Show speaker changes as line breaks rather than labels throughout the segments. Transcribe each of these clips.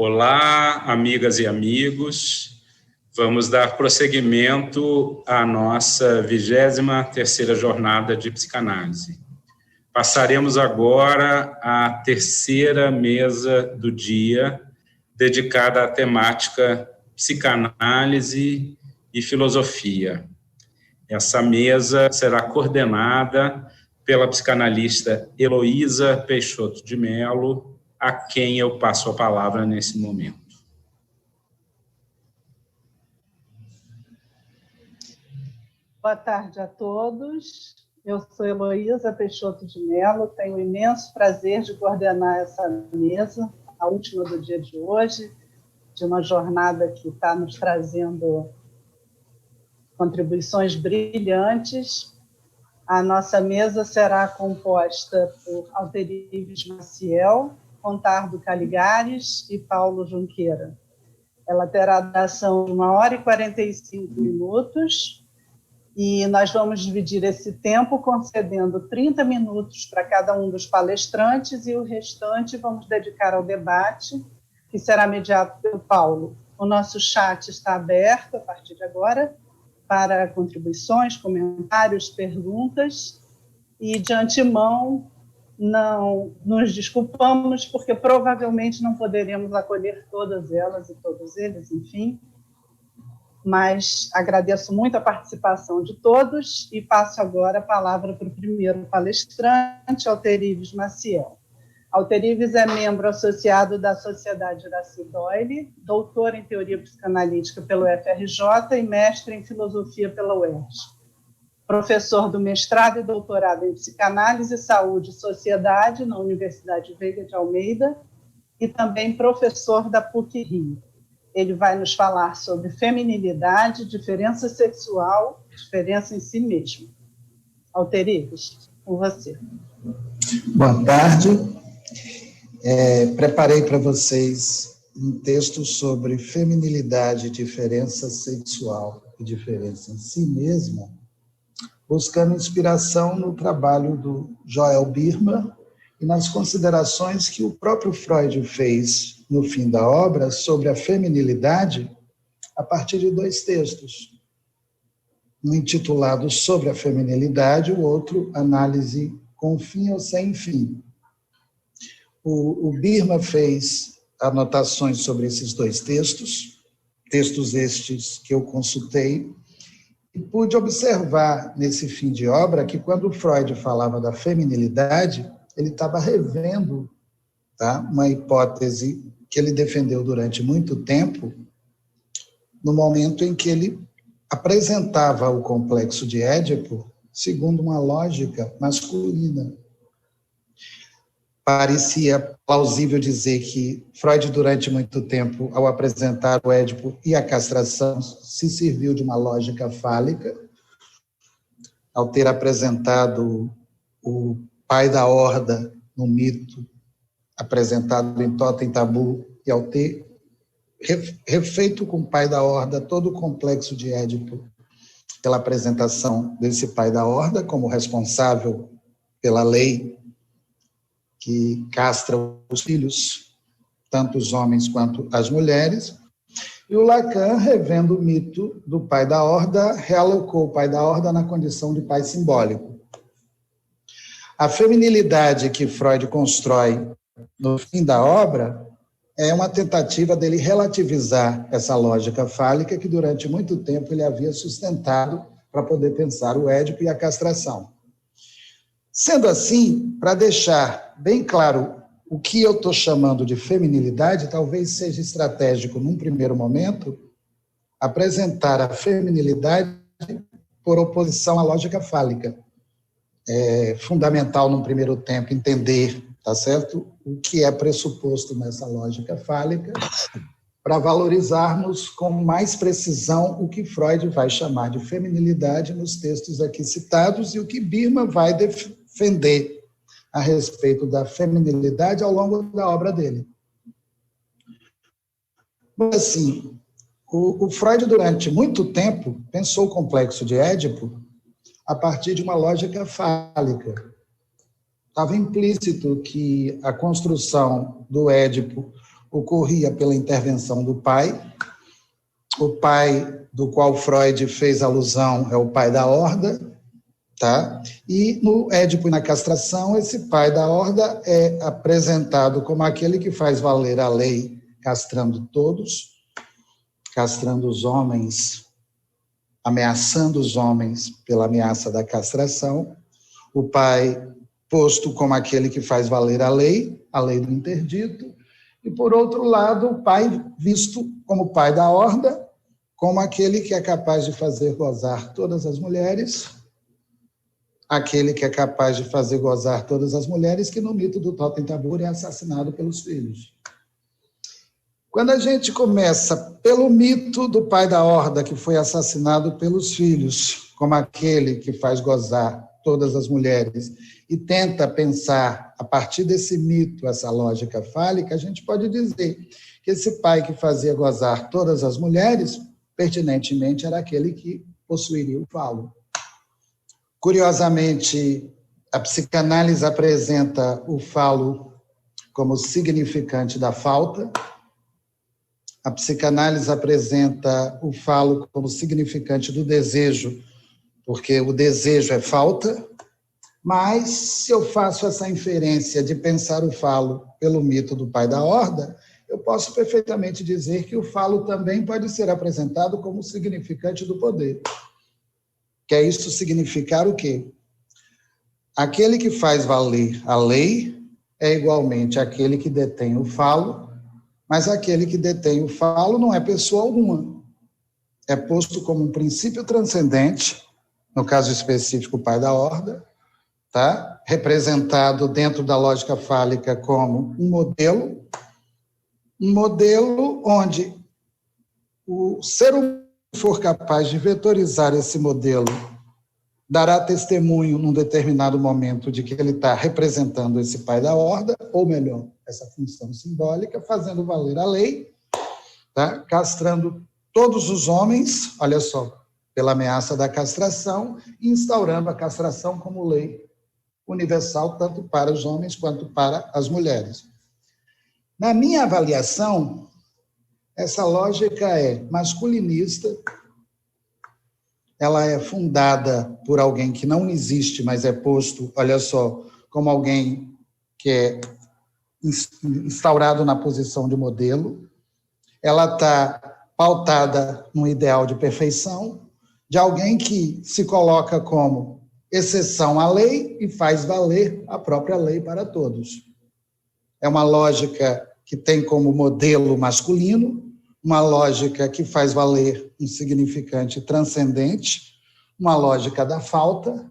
Olá, amigas e amigos. Vamos dar prosseguimento à nossa 23ª jornada de psicanálise. Passaremos agora à terceira mesa do dia, dedicada à temática psicanálise e filosofia. Essa mesa será coordenada pela psicanalista Heloísa Peixoto de Mello, a quem eu passo a palavra nesse momento.
Boa tarde a todos. Eu sou Heloísa Peixoto de Mello, tenho o imenso prazer de coordenar essa mesa, a última do dia de hoje, de uma jornada que está nos trazendo contribuições brilhantes. A nossa mesa será composta por Alterives Maciel, Contardo Caligares e Paulo Junqueira. Ela terá duração de 1h45, e nós vamos dividir esse tempo concedendo 30 minutos para cada um dos palestrantes e o restante vamos dedicar ao debate, que será mediado pelo Paulo. O nosso chat está aberto a partir de agora para contribuições, comentários, perguntas, e de antemão não nos desculpamos, porque provavelmente não poderemos acolher todas elas e todos eles, enfim, mas agradeço muito a participação de todos e passo agora a palavra para o primeiro palestrante, Alterives Maciel. Alterives é membro associado da Sociedade Iracy Doyle, doutor em Teoria Psicanalítica pelo FRJ e mestre em Filosofia pela UERJ. Professor do mestrado e doutorado em Psicanálise, Saúde e Sociedade na Universidade Veiga de Almeida e também professor da PUC-Rio. Ele vai nos falar sobre feminilidade, diferença sexual, diferença em si mesmo. Alterives. Com você.
Boa tarde. Preparei para vocês um texto sobre feminilidade, diferença sexual e diferença em si mesma, buscando inspiração no trabalho do Joel Birman e nas considerações que o próprio Freud fez no fim da obra sobre a feminilidade a partir de 2 textos. Um intitulado Sobre a Feminilidade, o outro Análise com fim ou sem fim. O Birman fez anotações sobre esses 2 textos estes que eu consultei, e pude observar nesse fim de obra que quando Freud falava da feminilidade, ele estava revendo, tá, uma hipótese que ele defendeu durante muito tempo, no momento em que ele apresentava o complexo de Édipo segundo uma lógica masculina. Parecia plausível dizer que Freud, durante muito tempo, ao apresentar o Édipo e a castração, se serviu de uma lógica fálica, ao ter apresentado o pai da horda no mito, apresentado em Totem Tabu, e ao ter refeito com o pai da horda todo o complexo de Édipo, pela apresentação desse pai da horda como responsável pela lei que castra os filhos, tanto os homens quanto as mulheres, e o Lacan, revendo o mito do pai da horda, realocou o pai da horda na condição de pai simbólico. A feminilidade que Freud constrói no fim da obra é uma tentativa dele relativizar essa lógica fálica que durante muito tempo ele havia sustentado para poder pensar o Édipo e a castração. Sendo assim, para deixar bem claro o que eu estou chamando de feminilidade, talvez seja estratégico, num primeiro momento, apresentar a feminilidade por oposição à lógica fálica. É fundamental, num primeiro tempo, entender, tá certo, o que é pressuposto nessa lógica fálica, para valorizarmos com mais precisão o que Freud vai chamar de feminilidade nos textos aqui citados e o que Birman vai defender a respeito da feminilidade ao longo da obra dele. Assim, o Freud, durante muito tempo, pensou o complexo de Édipo a partir de uma lógica fálica. Estava implícito que a construção do Édipo ocorria pela intervenção do pai. O pai do qual Freud fez alusão é o pai da horda, tá? E no Édipo e na castração, esse pai da horda é apresentado como aquele que faz valer a lei, castrando todos, castrando os homens, ameaçando os homens pela ameaça da castração. O pai posto como aquele que faz valer a lei do interdito, e, por outro lado, o pai visto como pai da horda, como aquele que é capaz de fazer gozar todas as mulheres, aquele que é capaz de fazer gozar todas as mulheres, que no mito do Totem Tabor é assassinado pelos filhos. Quando a gente começa pelo mito do pai da horda, que foi assassinado pelos filhos, como aquele que faz gozar todas as mulheres, e tenta pensar, a partir desse mito, essa lógica fálica, a gente pode dizer que esse pai que fazia gozar todas as mulheres, pertinentemente, era aquele que possuiria o falo. Curiosamente, a psicanálise apresenta o falo como significante da falta, a psicanálise apresenta o falo como significante do desejo, porque o desejo é falta, mas se eu faço essa inferência de pensar o falo pelo mito do pai da horda, eu posso perfeitamente dizer que o falo também pode ser apresentado como significante do poder. Quer isso significar o quê? Aquele que faz valer a lei é igualmente aquele que detém o falo, mas aquele que detém o falo não é pessoa alguma. É posto como um princípio transcendente, no caso específico, o pai da horda, tá? Representado dentro da lógica fálica como um modelo onde o ser humano for capaz de vetorizar esse modelo dará testemunho num determinado momento de que ele está representando esse pai da horda, ou melhor, essa função simbólica, fazendo valer a lei, tá? Castrando todos os homens, olha só, pela ameaça da castração, e instaurando a castração como lei universal, tanto para os homens quanto para as mulheres. Na minha avaliação, essa lógica é masculinista, ela é fundada por alguém que não existe, mas é posto, olha só, como alguém que é instaurado na posição de modelo, ela está pautada num ideal de perfeição, de alguém que se coloca como exceção à lei e faz valer a própria lei para todos. É uma lógica que tem como modelo masculino, uma lógica que faz valer um significante transcendente, uma lógica da falta,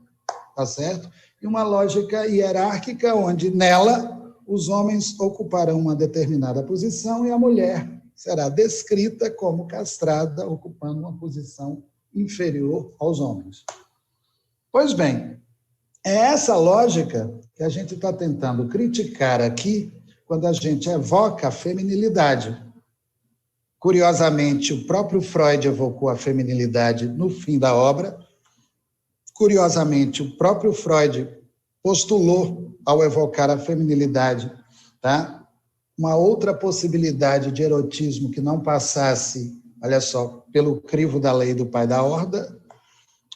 tá certo? E uma lógica hierárquica, onde nela os homens ocuparão uma determinada posição e a mulher será descrita como castrada, ocupando uma posição inferior aos homens. Pois bem, é essa lógica que a gente está tentando criticar aqui quando a gente evoca a feminilidade. Curiosamente, o próprio Freud evocou a feminilidade no fim da obra. Curiosamente, o próprio Freud postulou, ao evocar a feminilidade, tá? Uma outra possibilidade de erotismo que não passasse, olha só, pelo crivo da lei do pai da horda.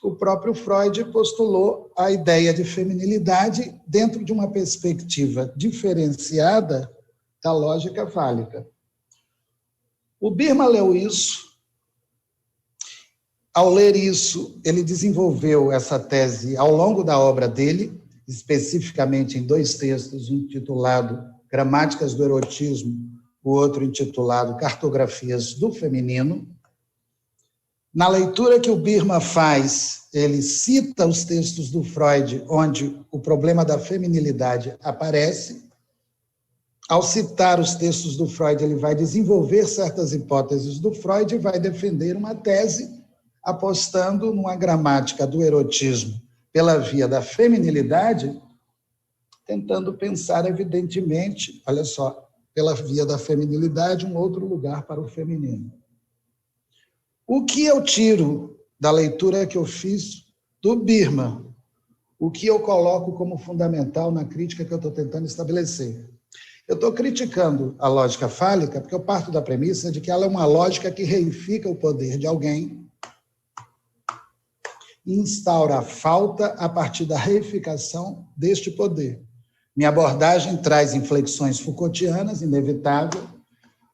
O próprio Freud postulou a ideia de feminilidade dentro de uma perspectiva diferenciada da lógica fálica. O Birman leu isso. Ao ler isso, ele desenvolveu essa tese ao longo da obra dele, especificamente em 2 textos, um intitulado Gramáticas do Erotismo, o outro intitulado Cartografias do Feminino. Na leitura que o Birman faz, ele cita os textos do Freud, onde o problema da feminilidade aparece. Ao citar os textos do Freud, ele vai desenvolver certas hipóteses do Freud e vai defender uma tese apostando numa gramática do erotismo pela via da feminilidade, tentando pensar, evidentemente, olha só, pela via da feminilidade, um outro lugar para o feminino. O que eu tiro da leitura que eu fiz do Birman, o que eu coloco como fundamental na crítica que eu estou tentando estabelecer? Eu estou criticando a lógica fálica porque eu parto da premissa de que ela é uma lógica que reifica o poder de alguém e instaura a falta a partir da reificação deste poder. Minha abordagem traz inflexões Foucaultianas, inevitável.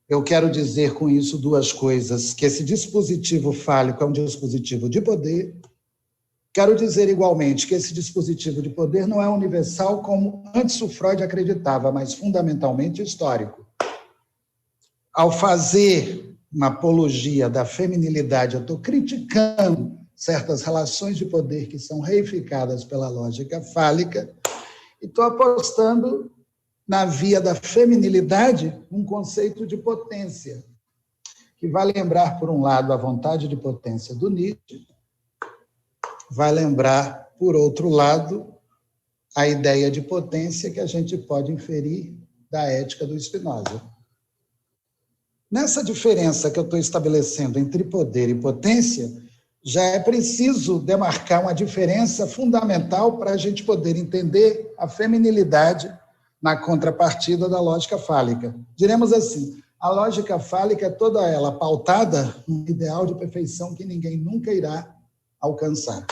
Eu quero dizer com isso 2 coisas, que esse dispositivo fálico é um dispositivo de poder. Quero dizer igualmente que esse dispositivo de poder não é universal como antes o Freud acreditava, mas fundamentalmente histórico. Ao fazer uma apologia da feminilidade, eu estou criticando certas relações de poder que são reificadas pela lógica fálica e estou apostando na via da feminilidade, um conceito de potência, que vai lembrar, por um lado, a vontade de potência do Nietzsche, vai lembrar, por outro lado, a ideia de potência que a gente pode inferir da ética do Spinoza. Nessa diferença que eu estou estabelecendo entre poder e potência, já é preciso demarcar uma diferença fundamental para a gente poder entender a feminilidade na contrapartida da lógica fálica. Diremos assim, a lógica fálica é toda ela pautada num ideal de perfeição que ninguém nunca irá alcançar.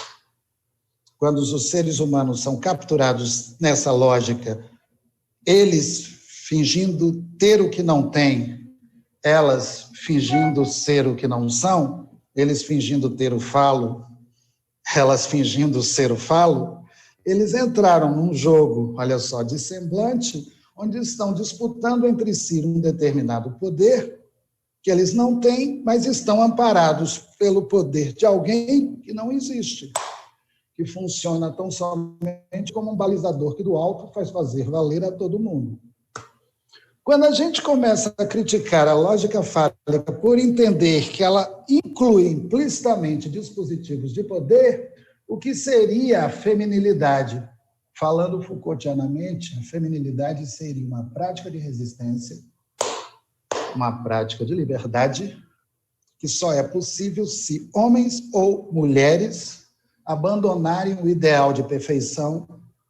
Quando os seres humanos são capturados nessa lógica, eles fingindo ter o que não têm, elas fingindo ser o que não são, eles fingindo ter o falo, elas fingindo ser o falo, eles entraram num jogo, olha só, de semblante, onde estão disputando entre si um determinado poder que eles não têm, mas estão amparados pelo poder de alguém que não existe, que funciona tão somente como um balizador que do alto faz fazer valer a todo mundo. Quando a gente começa a criticar a lógica fálica por entender que ela inclui implicitamente dispositivos de poder, o que seria a feminilidade? Falando Foucaultianamente, a feminilidade seria uma prática de resistência, uma prática de liberdade, que só é possível se homens ou mulheres abandonarem o ideal de perfeição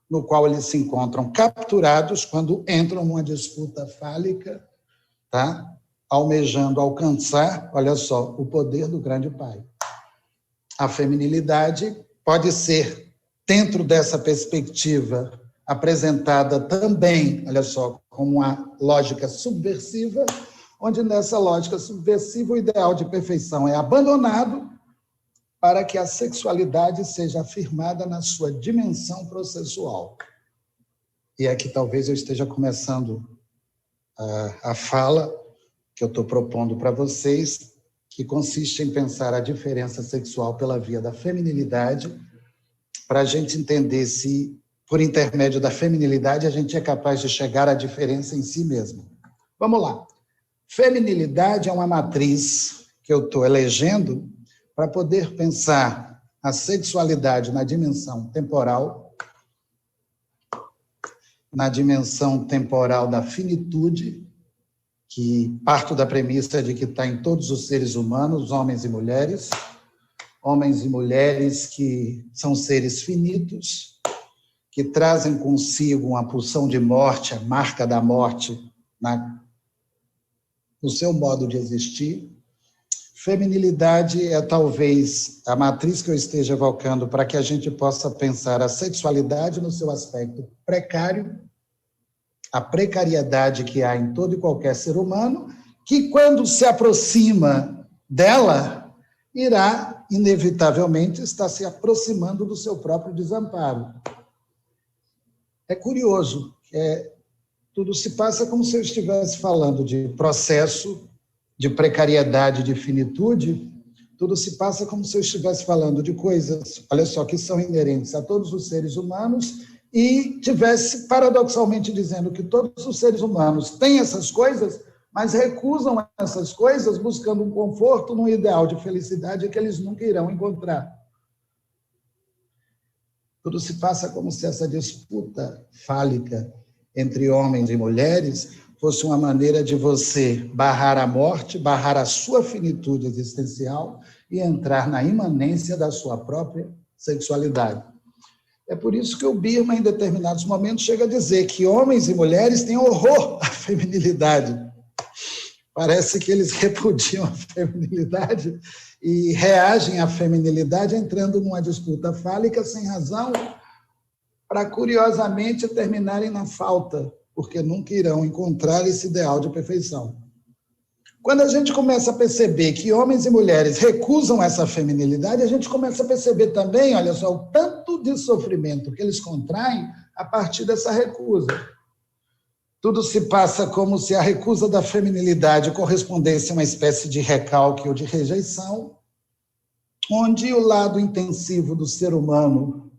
no qual eles se encontram capturados quando entram numa disputa fálica, tá? Almejando alcançar, olha só, o poder do grande pai. A feminilidade pode ser, dentro dessa perspectiva, apresentada também, olha só, como uma lógica subversiva, onde nessa lógica subversiva o ideal de perfeição é abandonado para que a sexualidade seja afirmada na sua dimensão processual. E aqui talvez eu esteja começando a fala que eu estou propondo para vocês, que consiste em pensar a diferença sexual pela via da feminilidade, para a gente entender se, por intermédio da feminilidade, a gente é capaz de chegar à diferença em si mesmo. Vamos lá. Feminilidade é uma matriz que eu estou elegendo para poder pensar a sexualidade na dimensão temporal da finitude, que parto da premissa de que está em todos os seres humanos, homens e mulheres que são seres finitos, que trazem consigo uma pulsão de morte, a marca da morte no seu modo de existir. Feminilidade é talvez a matriz que eu esteja evocando para que a gente possa pensar a sexualidade no seu aspecto precário, a precariedade que há em todo e qualquer ser humano, que quando se aproxima dela, irá inevitavelmente estar se aproximando do seu próprio desamparo. É curioso, tudo se passa como se eu estivesse falando de processo, de precariedade, de finitude, tudo se passa como se eu estivesse falando de coisas, olha só, que são inerentes a todos os seres humanos e tivesse paradoxalmente dizendo que todos os seres humanos têm essas coisas, mas recusam essas coisas buscando um conforto num ideal de felicidade que eles nunca irão encontrar. Tudo se passa como se essa disputa fálica entre homens e mulheres fosse uma maneira de você barrar a morte, barrar a sua finitude existencial e entrar na imanência da sua própria sexualidade. É por isso que o Birman, em determinados momentos, chega a dizer que homens e mulheres têm horror à feminilidade. Parece que eles repudiam a feminilidade e reagem à feminilidade entrando numa disputa fálica sem razão para, curiosamente, terminarem na falta, porque nunca irão encontrar esse ideal de perfeição. Quando a gente começa a perceber que homens e mulheres recusam essa feminilidade, a gente começa a perceber também, olha só, o tanto de sofrimento que eles contraem a partir dessa recusa. Tudo se passa como se a recusa da feminilidade correspondesse a uma espécie de recalque ou de rejeição, onde o lado intensivo do ser humano,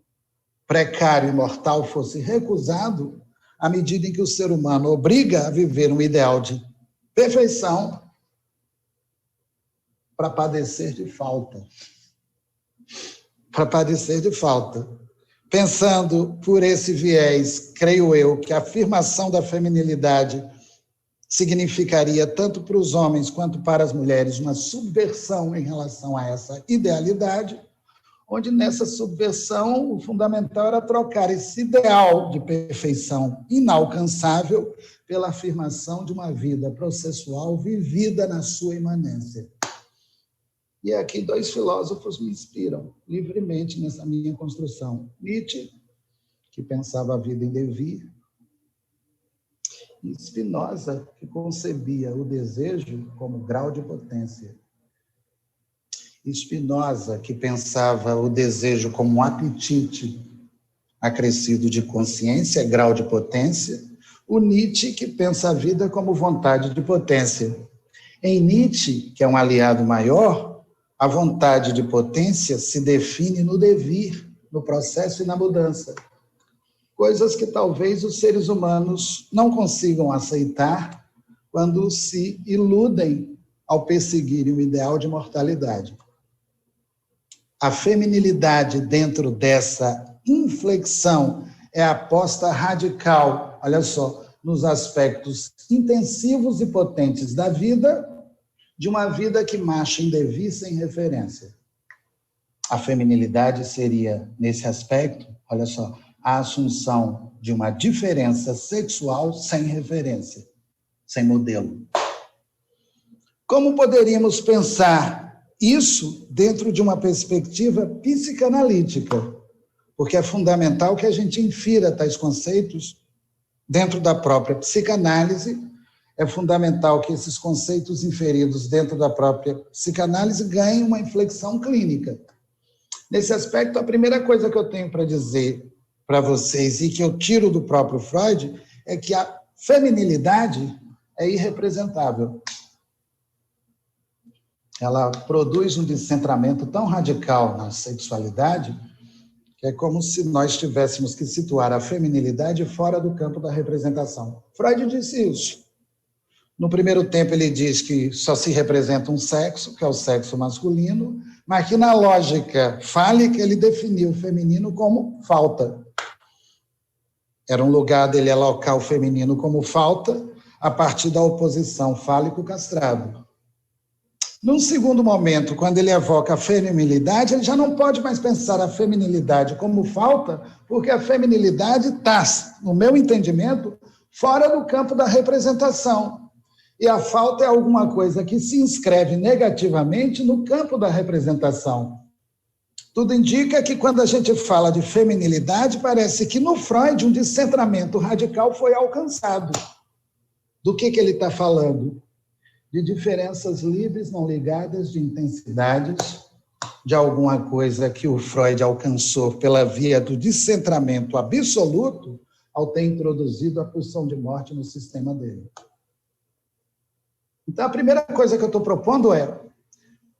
precário e mortal, fosse recusado, à medida em que o ser humano obriga a viver um ideal de perfeição para padecer de falta. Para padecer de falta. Pensando por esse viés, creio eu, que a afirmação da feminilidade significaria, tanto para os homens quanto para as mulheres, uma subversão em relação a essa idealidade, onde nessa subversão o fundamental era trocar esse ideal de perfeição inalcançável pela afirmação de uma vida processual vivida na sua imanência. E aqui 2 filósofos me inspiram livremente nessa minha construção. Nietzsche, que pensava a vida em devir, e Spinoza, que concebia o desejo como grau de potência. Spinoza, que pensava o desejo como um apetite acrescido de consciência, grau de potência. O Nietzsche, que pensa a vida como vontade de potência. Em Nietzsche, que é um aliado maior, a vontade de potência se define no devir, no processo e na mudança. Coisas que talvez os seres humanos não consigam aceitar quando se iludem ao perseguirem o ideal de mortalidade. a feminilidade dentro dessa inflexão é a aposta radical, olha só, nos aspectos intensivos e potentes da vida, de uma vida que marcha indevi sem referência. A feminilidade seria, nesse aspecto, olha só, a assunção de uma diferença sexual sem referência, sem modelo. Como poderíamos pensar isso dentro de uma perspectiva psicanalítica? Porque é fundamental que a gente infira tais conceitos dentro da própria psicanálise, é fundamental que esses conceitos inferidos dentro da própria psicanálise ganhem uma inflexão clínica. Nesse aspecto, a primeira coisa que eu tenho para dizer para vocês, e que eu tiro do próprio Freud, é que a feminilidade é irrepresentável. Ela produz um descentramento tão radical na sexualidade que é como se nós tivéssemos que situar a feminilidade fora do campo da representação. Freud disse isso. No primeiro tempo, ele diz que só se representa um sexo, que é o sexo masculino, mas que na lógica fálica ele definiu o feminino como falta. Era um lugar dele alocar o feminino como falta a partir da oposição fálico-castrado. Num segundo momento, quando ele evoca a feminilidade, ele já não pode mais pensar a feminilidade como falta, porque a feminilidade está, no meu entendimento, fora do campo da representação. E a falta é alguma coisa que se inscreve negativamente no campo da representação. Tudo indica que quando a gente fala de feminilidade, parece que no Freud um descentramento radical foi alcançado. Do que ele está falando? De diferenças livres, não ligadas, de intensidades, de alguma coisa que o Freud alcançou pela via do descentramento absoluto ao ter introduzido a pulsão de morte no sistema dele. Então, a primeira coisa que eu estou propondo é: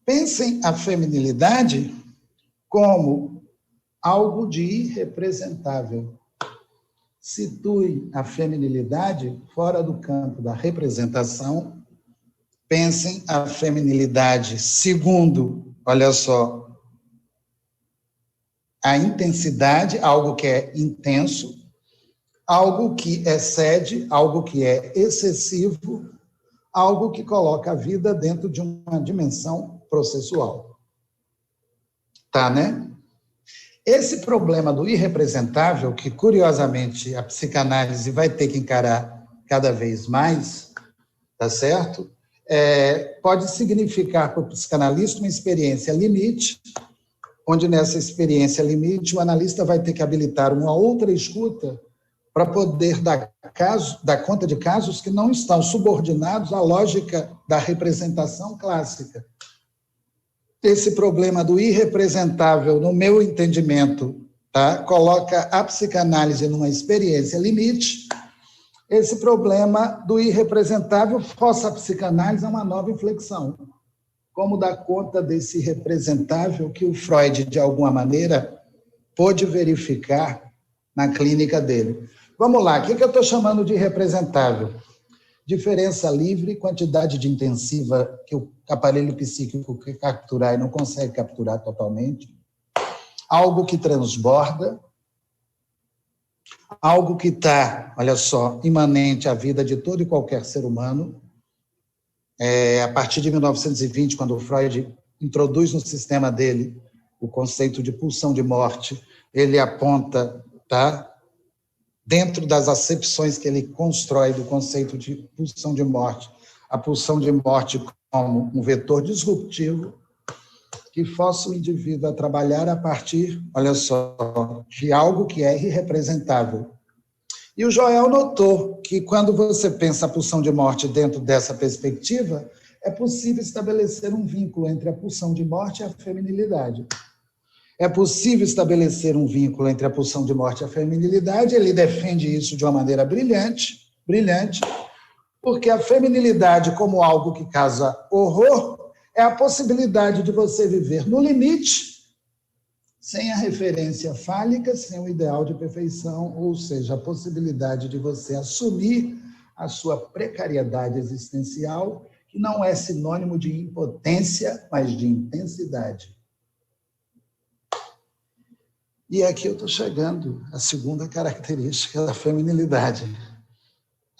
pensem a feminilidade como algo de irrepresentável. Situem a feminilidade fora do campo da representação. Pensem a feminilidade segundo, olha só, a intensidade, algo que é intenso, algo que excede, algo que é excessivo, algo que coloca a vida dentro de uma dimensão processual. Tá, né? Esse problema do irrepresentável, que curiosamente a psicanálise vai ter que encarar cada vez mais, tá certo? Pode significar para o psicanalista uma experiência limite, onde nessa experiência limite o analista vai ter que habilitar uma outra escuta para poder dar conta de casos que não estão subordinados à lógica da representação clássica. Esse problema do irrepresentável, no meu entendimento, tá, coloca a psicanálise numa experiência limite. Esse problema do irrepresentável força a psicanálise a uma nova inflexão. Como dar conta desse representável que o Freud, de alguma maneira, pôde verificar na clínica dele? Vamos lá, o que eu estou chamando de irrepresentável? Diferença livre, quantidade de intensiva que o aparelho psíquico quer capturar e não consegue capturar totalmente. Algo que transborda. Algo que está, olha só, imanente à vida de todo e qualquer ser humano. A partir de 1920, quando o Freud introduz no sistema dele o conceito de pulsão de morte, ele aponta, tá, dentro das acepções que ele constrói do conceito de pulsão de morte, a pulsão de morte como um vetor disruptivo que força o indivíduo a trabalhar a partir, olha só, de algo que é irrepresentável. E o Joel notou que quando você pensa a pulsão de morte dentro dessa perspectiva, é possível estabelecer um vínculo entre a pulsão de morte e a feminilidade. É possível estabelecer um vínculo entre a pulsão de morte e a feminilidade, ele defende isso de uma maneira brilhante, porque a feminilidade como algo que causa horror é a possibilidade de você viver no limite, sem a referência fálica, sem o ideal de perfeição, ou seja, a possibilidade de você assumir a sua precariedade existencial, que não é sinônimo de impotência, mas de intensidade. E aqui eu estou chegando à segunda característica da feminilidade.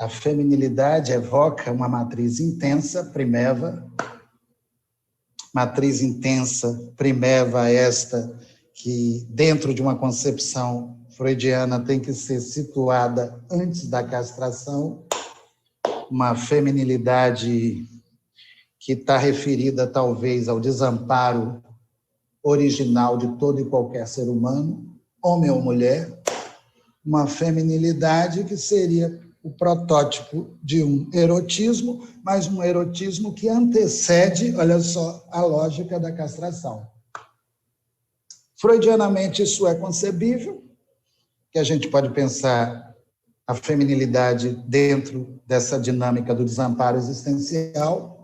A feminilidade evoca uma matriz intensa, primeva. Matriz intensa, primeva esta, que dentro de uma concepção freudiana tem que ser situada antes da castração. Uma feminilidade que está referida talvez ao desamparo original de todo e qualquer ser humano, homem ou mulher. Uma feminilidade que seria o protótipo de um erotismo, mas um erotismo que antecede, olha só, a lógica da castração. Freudianamente isso é concebível, que a gente pode pensar a feminilidade dentro dessa dinâmica do desamparo existencial.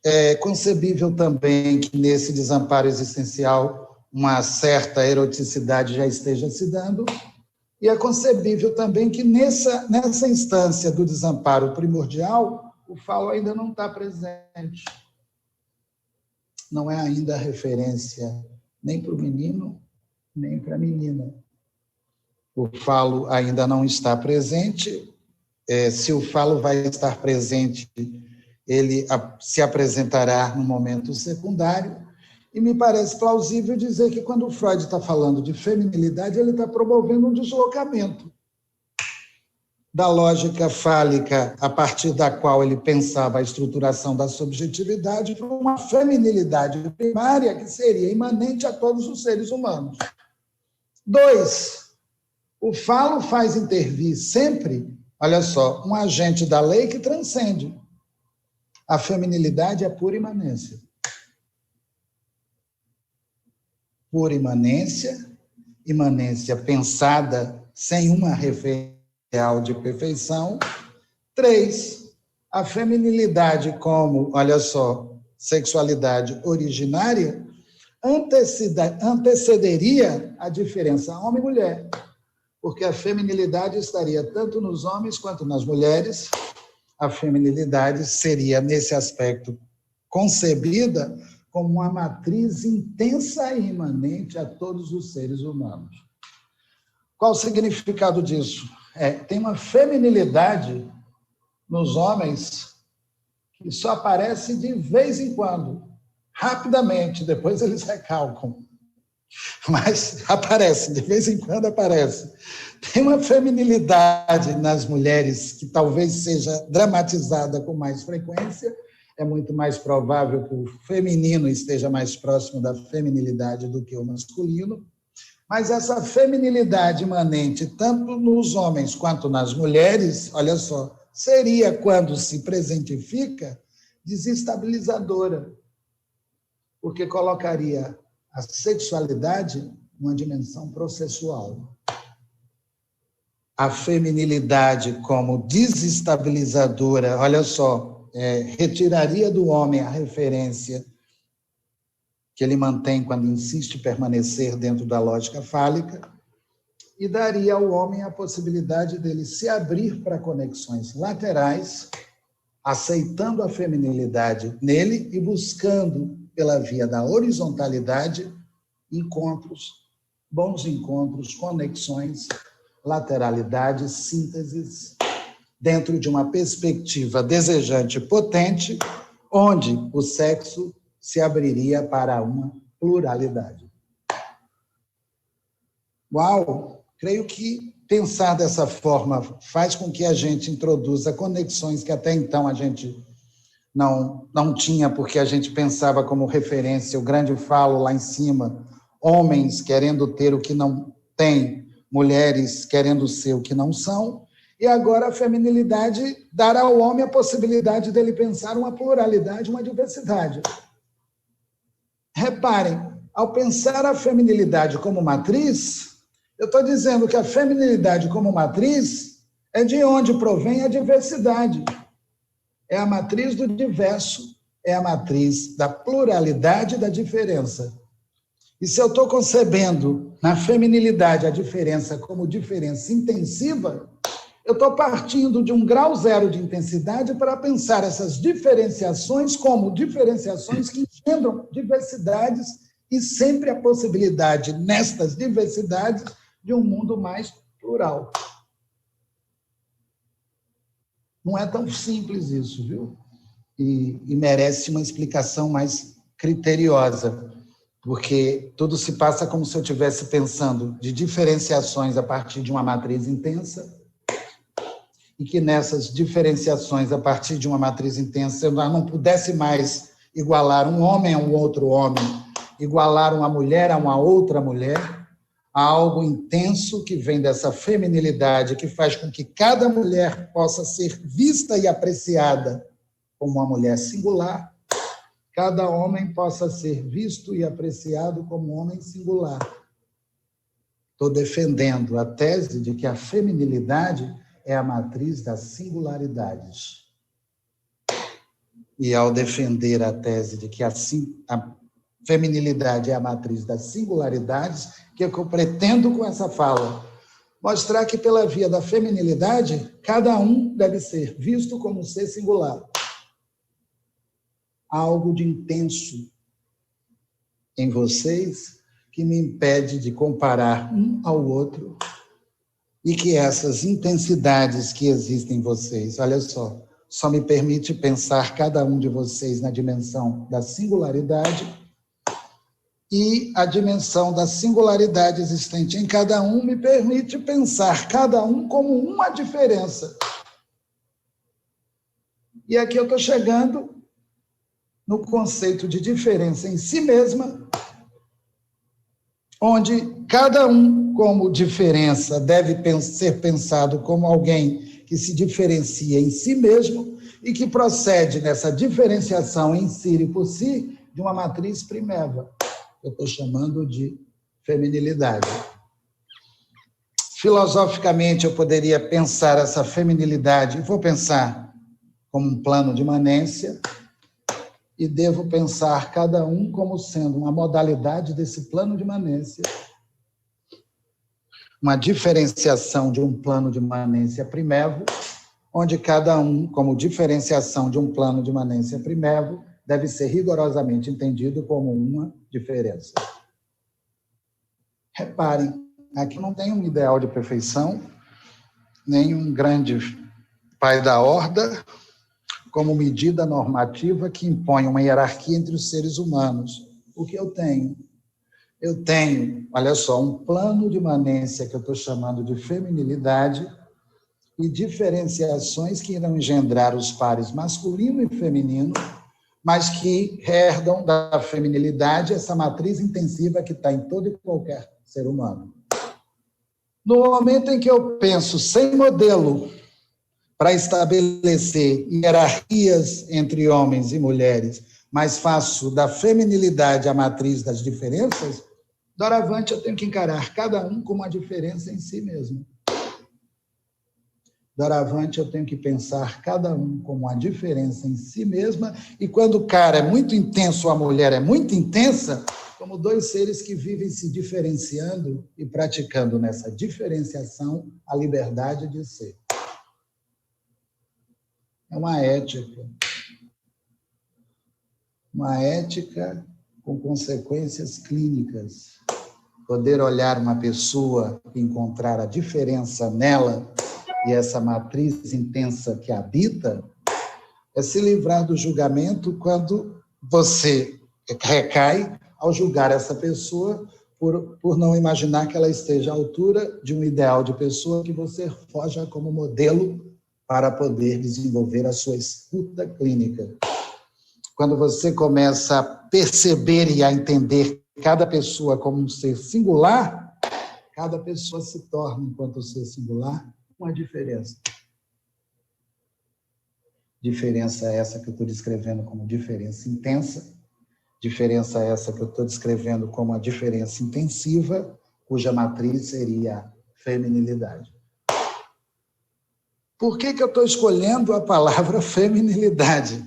É concebível também que nesse desamparo existencial uma certa eroticidade já esteja se dando, e é concebível também que nessa instância do desamparo primordial, o falo ainda não está presente. Não é ainda referência nem para o menino, nem para a menina. O falo ainda não está presente. Se o falo vai estar presente, ele se apresentará no momento secundário, e me parece plausível dizer que quando o Freud está falando de feminilidade, ele está promovendo um deslocamento da lógica fálica, a partir da qual ele pensava a estruturação da subjetividade, para uma feminilidade primária que seria imanente a todos os seres humanos. 2, o falo faz intervir sempre, olha só, um agente da lei que transcende. A feminilidade é pura imanência. Pura imanência, imanência pensada sem uma referência real de perfeição. 3, a feminilidade como, olha só, sexualidade originária, antecederia a diferença homem e mulher, porque a feminilidade estaria tanto nos homens quanto nas mulheres. A feminilidade seria, nesse aspecto, concebida como uma matriz intensa e imanente a todos os seres humanos. Qual o significado disso? Tem uma feminilidade nos homens que só aparece de vez em quando, rapidamente, depois eles recalcam. Mas aparece, de vez em quando aparece. Tem uma feminilidade nas mulheres que talvez seja dramatizada com mais frequência. É muito mais provável que o feminino esteja mais próximo da feminilidade do que o masculino. Mas essa feminilidade imanente, tanto nos homens quanto nas mulheres, olha só, seria, quando se presentifica, desestabilizadora, porque colocaria a sexualidade numa dimensão processual. A feminilidade como desestabilizadora, olha só, retiraria do homem a referência que ele mantém quando insiste em permanecer dentro da lógica fálica e daria ao homem a possibilidade dele se abrir para conexões laterais, aceitando a feminilidade nele e buscando, pela via da horizontalidade, encontros, bons encontros, conexões, lateralidades, sínteses, dentro de uma perspectiva desejante potente, onde o sexo se abriria para uma pluralidade. Uau! Creio que pensar dessa forma faz com que a gente introduza conexões que até então a gente não tinha, porque a gente pensava como referência o grande falo lá em cima, homens querendo ter o que não têm, mulheres querendo ser o que não são, e agora a feminilidade dará ao homem a possibilidade dele pensar uma pluralidade, uma diversidade. Reparem, ao pensar a feminilidade como matriz, eu estou dizendo que a feminilidade como matriz é de onde provém a diversidade. É a matriz do diverso, é a matriz da pluralidade e da diferença. E se eu estou concebendo na feminilidade a diferença como diferença intensiva, eu estou partindo de um grau zero de intensidade para pensar essas diferenciações como diferenciações que engendram diversidades e sempre a possibilidade, nestas diversidades, de um mundo mais plural. Não é tão simples isso, viu? E merece uma explicação mais criteriosa, porque tudo se passa como se eu estivesse pensando de diferenciações a partir de uma matriz intensa, e que nessas diferenciações a partir de uma matriz intensa eu não pudesse mais igualar um homem a um outro homem, igualar uma mulher a uma outra mulher, a algo intenso que vem dessa feminilidade, que faz com que cada mulher possa ser vista e apreciada como uma mulher singular, cada homem possa ser visto e apreciado como um homem singular. Estou defendendo a tese de que a feminilidade é a matriz das singularidades. E ao defender a tese de que a feminilidade é a matriz das singularidades, que eu pretendo com essa fala mostrar que pela via da feminilidade, cada um deve ser visto como um ser singular. Há algo de intenso em vocês que me impede de comparar um ao outro e que essas intensidades que existem em vocês, olha só me permite pensar cada um de vocês na dimensão da singularidade e a dimensão da singularidade existente em cada um me permite pensar cada um como uma diferença. E aqui eu estou chegando no conceito de diferença em si mesma, onde cada um, como diferença, deve ser pensado como alguém que se diferencia em si mesmo e que procede nessa diferenciação em si e por si de uma matriz primeva. Eu estou chamando de feminilidade. Filosoficamente, eu poderia pensar essa feminilidade, vou pensar como um plano de imanência, e devo pensar cada um como sendo uma modalidade desse plano de imanência, uma diferenciação de um plano de imanência primevo, onde cada um, como diferenciação de um plano de imanência primevo, deve ser rigorosamente entendido como uma diferença. Reparem, aqui não tem um ideal de perfeição, nem um grande pai da horda, como medida normativa que impõe uma hierarquia entre os seres humanos. O que eu tenho? Eu tenho, olha só, um plano de imanência que eu estou chamando de feminilidade e diferenciações que irão engendrar os pares masculino e feminino, mas que herdam da feminilidade essa matriz intensiva que está em todo e qualquer ser humano. No momento em que eu penso sem modelo para estabelecer hierarquias entre homens e mulheres, mas faço da feminilidade a matriz das diferenças, doravante eu tenho que encarar cada um como uma diferença em si mesmo. Doravante eu tenho que pensar cada um como uma diferença em si mesma, e quando o cara é muito intenso ou a mulher é muito intensa, como dois seres que vivem se diferenciando e praticando nessa diferenciação a liberdade de ser. É uma ética com consequências clínicas. Poder olhar uma pessoa e encontrar a diferença nela e essa matriz intensa que habita é se livrar do julgamento quando você recai ao julgar essa pessoa por não imaginar que ela esteja à altura de um ideal de pessoa que você forja como modelo para poder desenvolver a sua escuta clínica. Quando você começa a perceber e a entender cada pessoa como um ser singular, cada pessoa se torna, enquanto ser singular, uma diferença. Diferença essa que eu estou descrevendo como diferença intensa, diferença essa que eu estou descrevendo como a diferença intensiva, cuja matriz seria a feminilidade. Por que eu estou escolhendo a palavra feminilidade?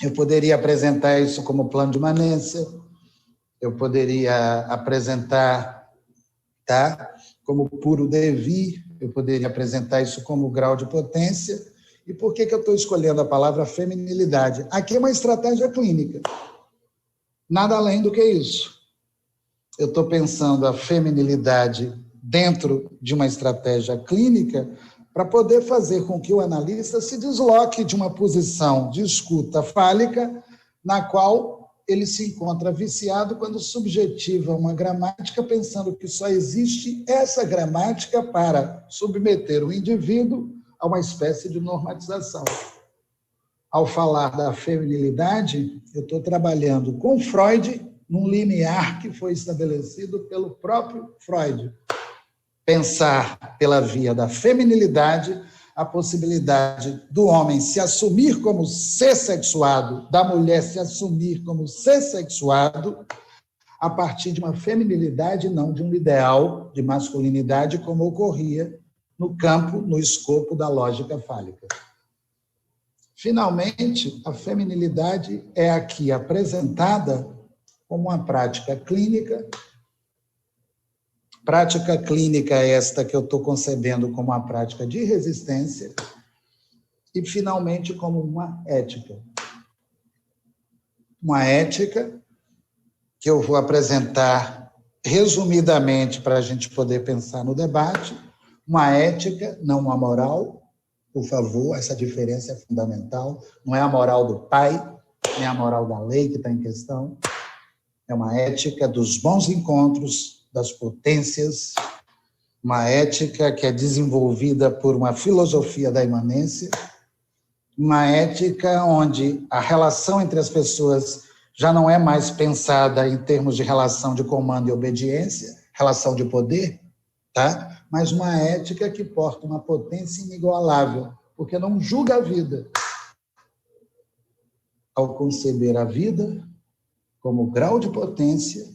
Eu poderia apresentar isso como plano de imanência, eu poderia apresentar como puro devir, eu poderia apresentar isso como grau de potência. E por que eu estou escolhendo a palavra feminilidade? Aqui é uma estratégia clínica. Nada além do que isso. eu estou pensando a feminilidade dentro de uma estratégia clínica para poder fazer com que o analista se desloque de uma posição de escuta fálica, na qual ele se encontra viciado quando subjetiva uma gramática, pensando que só existe essa gramática para submeter o indivíduo a uma espécie de normatização. Ao falar da feminilidade, eu estou trabalhando com Freud num limiar que foi estabelecido pelo próprio Freud. Pensar pela via da feminilidade a possibilidade do homem se assumir como ser sexuado, da mulher se assumir como ser sexuado, a partir de uma feminilidade, não de um ideal de masculinidade, como ocorria no campo, no escopo da lógica fálica. Finalmente, a feminilidade é aqui apresentada como uma prática clínica. Prática clínica é esta que eu estou concebendo como uma prática de resistência e, finalmente, como uma ética. Uma ética que eu vou apresentar resumidamente para a gente poder pensar no debate, uma ética, não uma moral, por favor, essa diferença é fundamental, não é a moral do pai, nem a moral da lei que está em questão, é uma ética dos bons encontros, das potências, uma ética que é desenvolvida por uma filosofia da imanência, uma ética onde a relação entre as pessoas já não é mais pensada em termos de relação de comando e obediência, relação de poder, tá? Mas uma ética que porta uma potência inigualável, porque não julga a vida. Ao conceber a vida como grau de potência,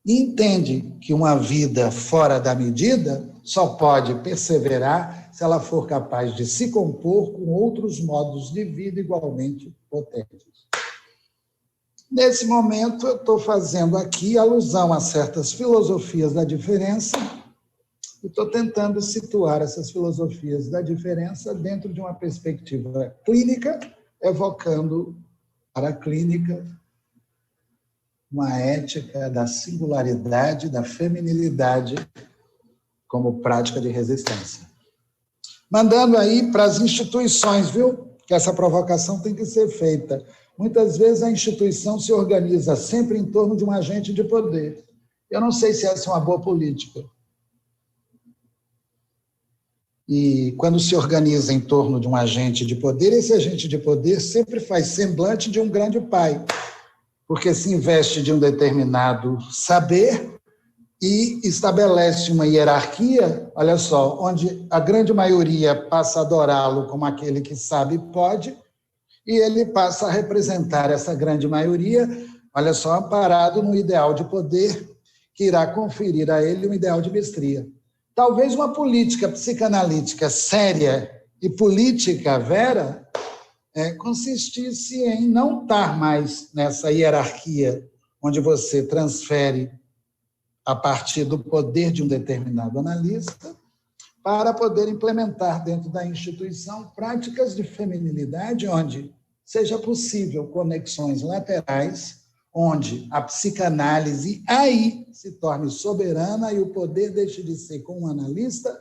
e entende que uma vida fora da medida só pode perseverar se ela for capaz de se compor com outros modos de vida igualmente potentes. Nesse momento, eu estou fazendo aqui alusão a certas filosofias da diferença e estou tentando situar essas filosofias da diferença dentro de uma perspectiva clínica, evocando para a clínica uma ética da singularidade, da feminilidade como prática de resistência. Mandando aí para as instituições, viu? Que essa provocação tem que ser feita. Muitas vezes a instituição se organiza sempre em torno de um agente de poder. Eu não sei se essa é uma boa política. E quando se organiza em torno de um agente de poder, esse agente de poder sempre faz semblante de um grande pai, porque se investe de um determinado saber e estabelece uma hierarquia, olha só, onde a grande maioria passa a adorá-lo como aquele que sabe e pode, e ele passa a representar essa grande maioria, olha só, amparado no ideal de poder que irá conferir a ele um ideal de mestria. Talvez uma política psicanalítica séria e política vera consistisse em não estar mais nessa hierarquia onde você transfere a partir do poder de um determinado analista para poder implementar dentro da instituição práticas de feminilidade onde seja possível conexões laterais, onde a psicanálise aí se torne soberana e o poder deixe de ser com um analista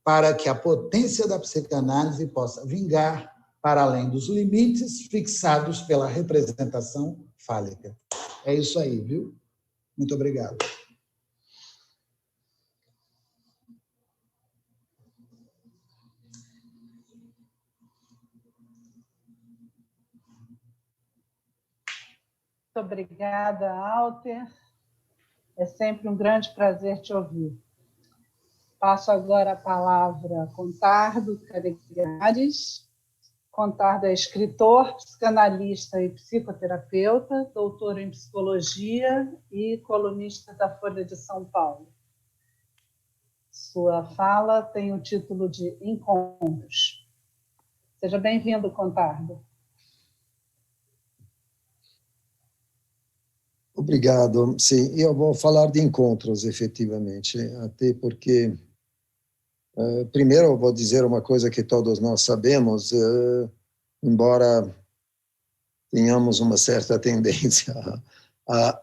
para que a potência da psicanálise possa vingar para além dos limites fixados pela representação fálica. É isso aí, viu? Muito obrigado.
Muito obrigada, Alter. É sempre um grande prazer te ouvir. Passo agora a palavra a Contardo Caleghares. Contardo é escritor, psicanalista e psicoterapeuta, doutor em psicologia e colunista da Folha de São Paulo. Sua fala tem o título de Encontros. Seja bem-vindo, Contardo.
Obrigado. Sim, eu vou falar de encontros, efetivamente, até porque, primeiro, eu vou dizer uma coisa que todos nós sabemos, embora tenhamos uma certa tendência a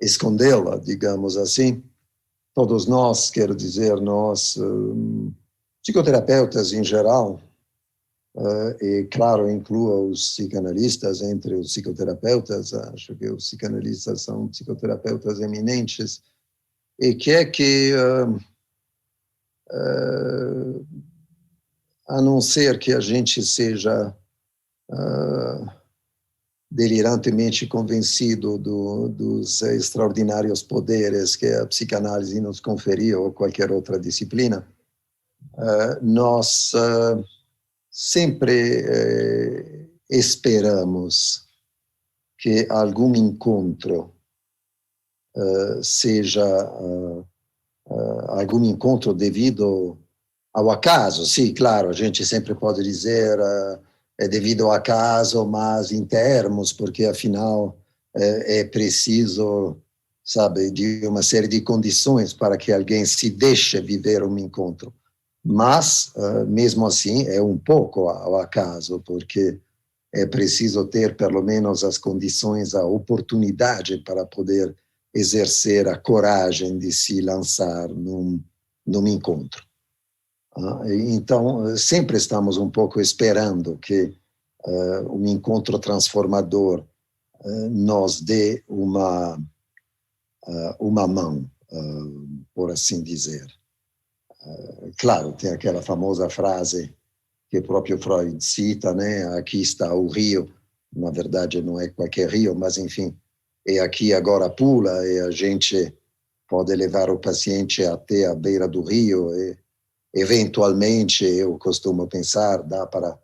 escondê-la, digamos assim. Todos nós, quero dizer, nós, psicoterapeutas em geral, e, claro, inclua os psicanalistas entre os psicoterapeutas, acho que os psicanalistas são psicoterapeutas eminentes, e que a não ser que a gente seja delirantemente convencido dos extraordinários poderes que a psicanálise nos conferiu, ou qualquer outra disciplina, nós sempre esperamos que algum encontro seja algum encontro devido ao acaso. Sim, claro, a gente sempre pode dizer é devido ao acaso, mas em termos, porque afinal é preciso, sabe, de uma série de condições para que alguém se deixe viver um encontro. Mas, mesmo assim, é um pouco ao acaso, porque é preciso ter, pelo menos, as condições, a oportunidade para poder exercer a coragem de se lançar num encontro. Então, sempre estamos um pouco esperando que um encontro transformador nos dê uma mão, por assim dizer. Claro, tem aquela famosa frase que o próprio Freud cita, né? Aqui está o rio, na verdade não é qualquer rio, mas enfim, é aqui agora pula, e a gente pode levar o paciente até a beira do rio, e eventualmente, eu costumo pensar, dá para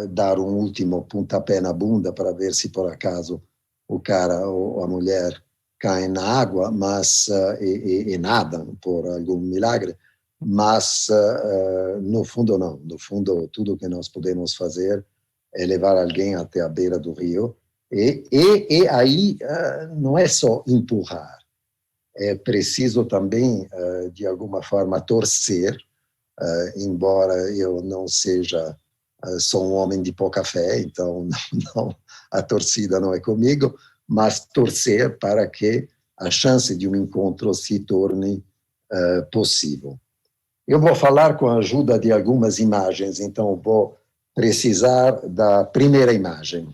dar um último pontapé na bunda para ver se por acaso o cara ou a mulher caem na água, mas e nadam por algum milagre, mas no fundo não. No fundo, tudo que nós podemos fazer é levar alguém até a beira do rio, e aí não é só empurrar, é preciso também, de alguma forma, torcer, embora eu não seja, sou um homem de pouca fé, então não, a torcida não é comigo, mas torcer para que a chance de um encontro se torne possível. Eu vou falar com a ajuda de algumas imagens, então vou precisar da primeira imagem.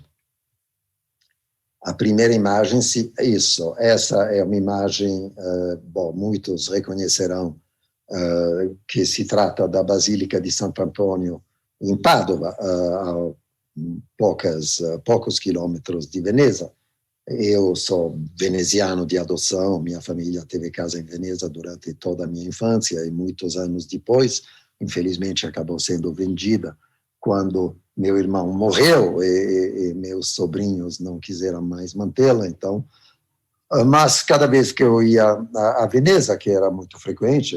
A primeira imagem, isso, essa é uma imagem, bom, muitos reconhecerão que se trata da Basílica de Santo Antônio, em Padova, a poucos quilômetros de Veneza. Eu sou veneziano de adoção, minha família teve casa em Veneza durante toda a minha infância, e muitos anos depois, infelizmente, acabou sendo vendida quando meu irmão morreu e meus sobrinhos não quiseram mais mantê-la. Então, mas cada vez que eu ia a Veneza, que era muito frequente,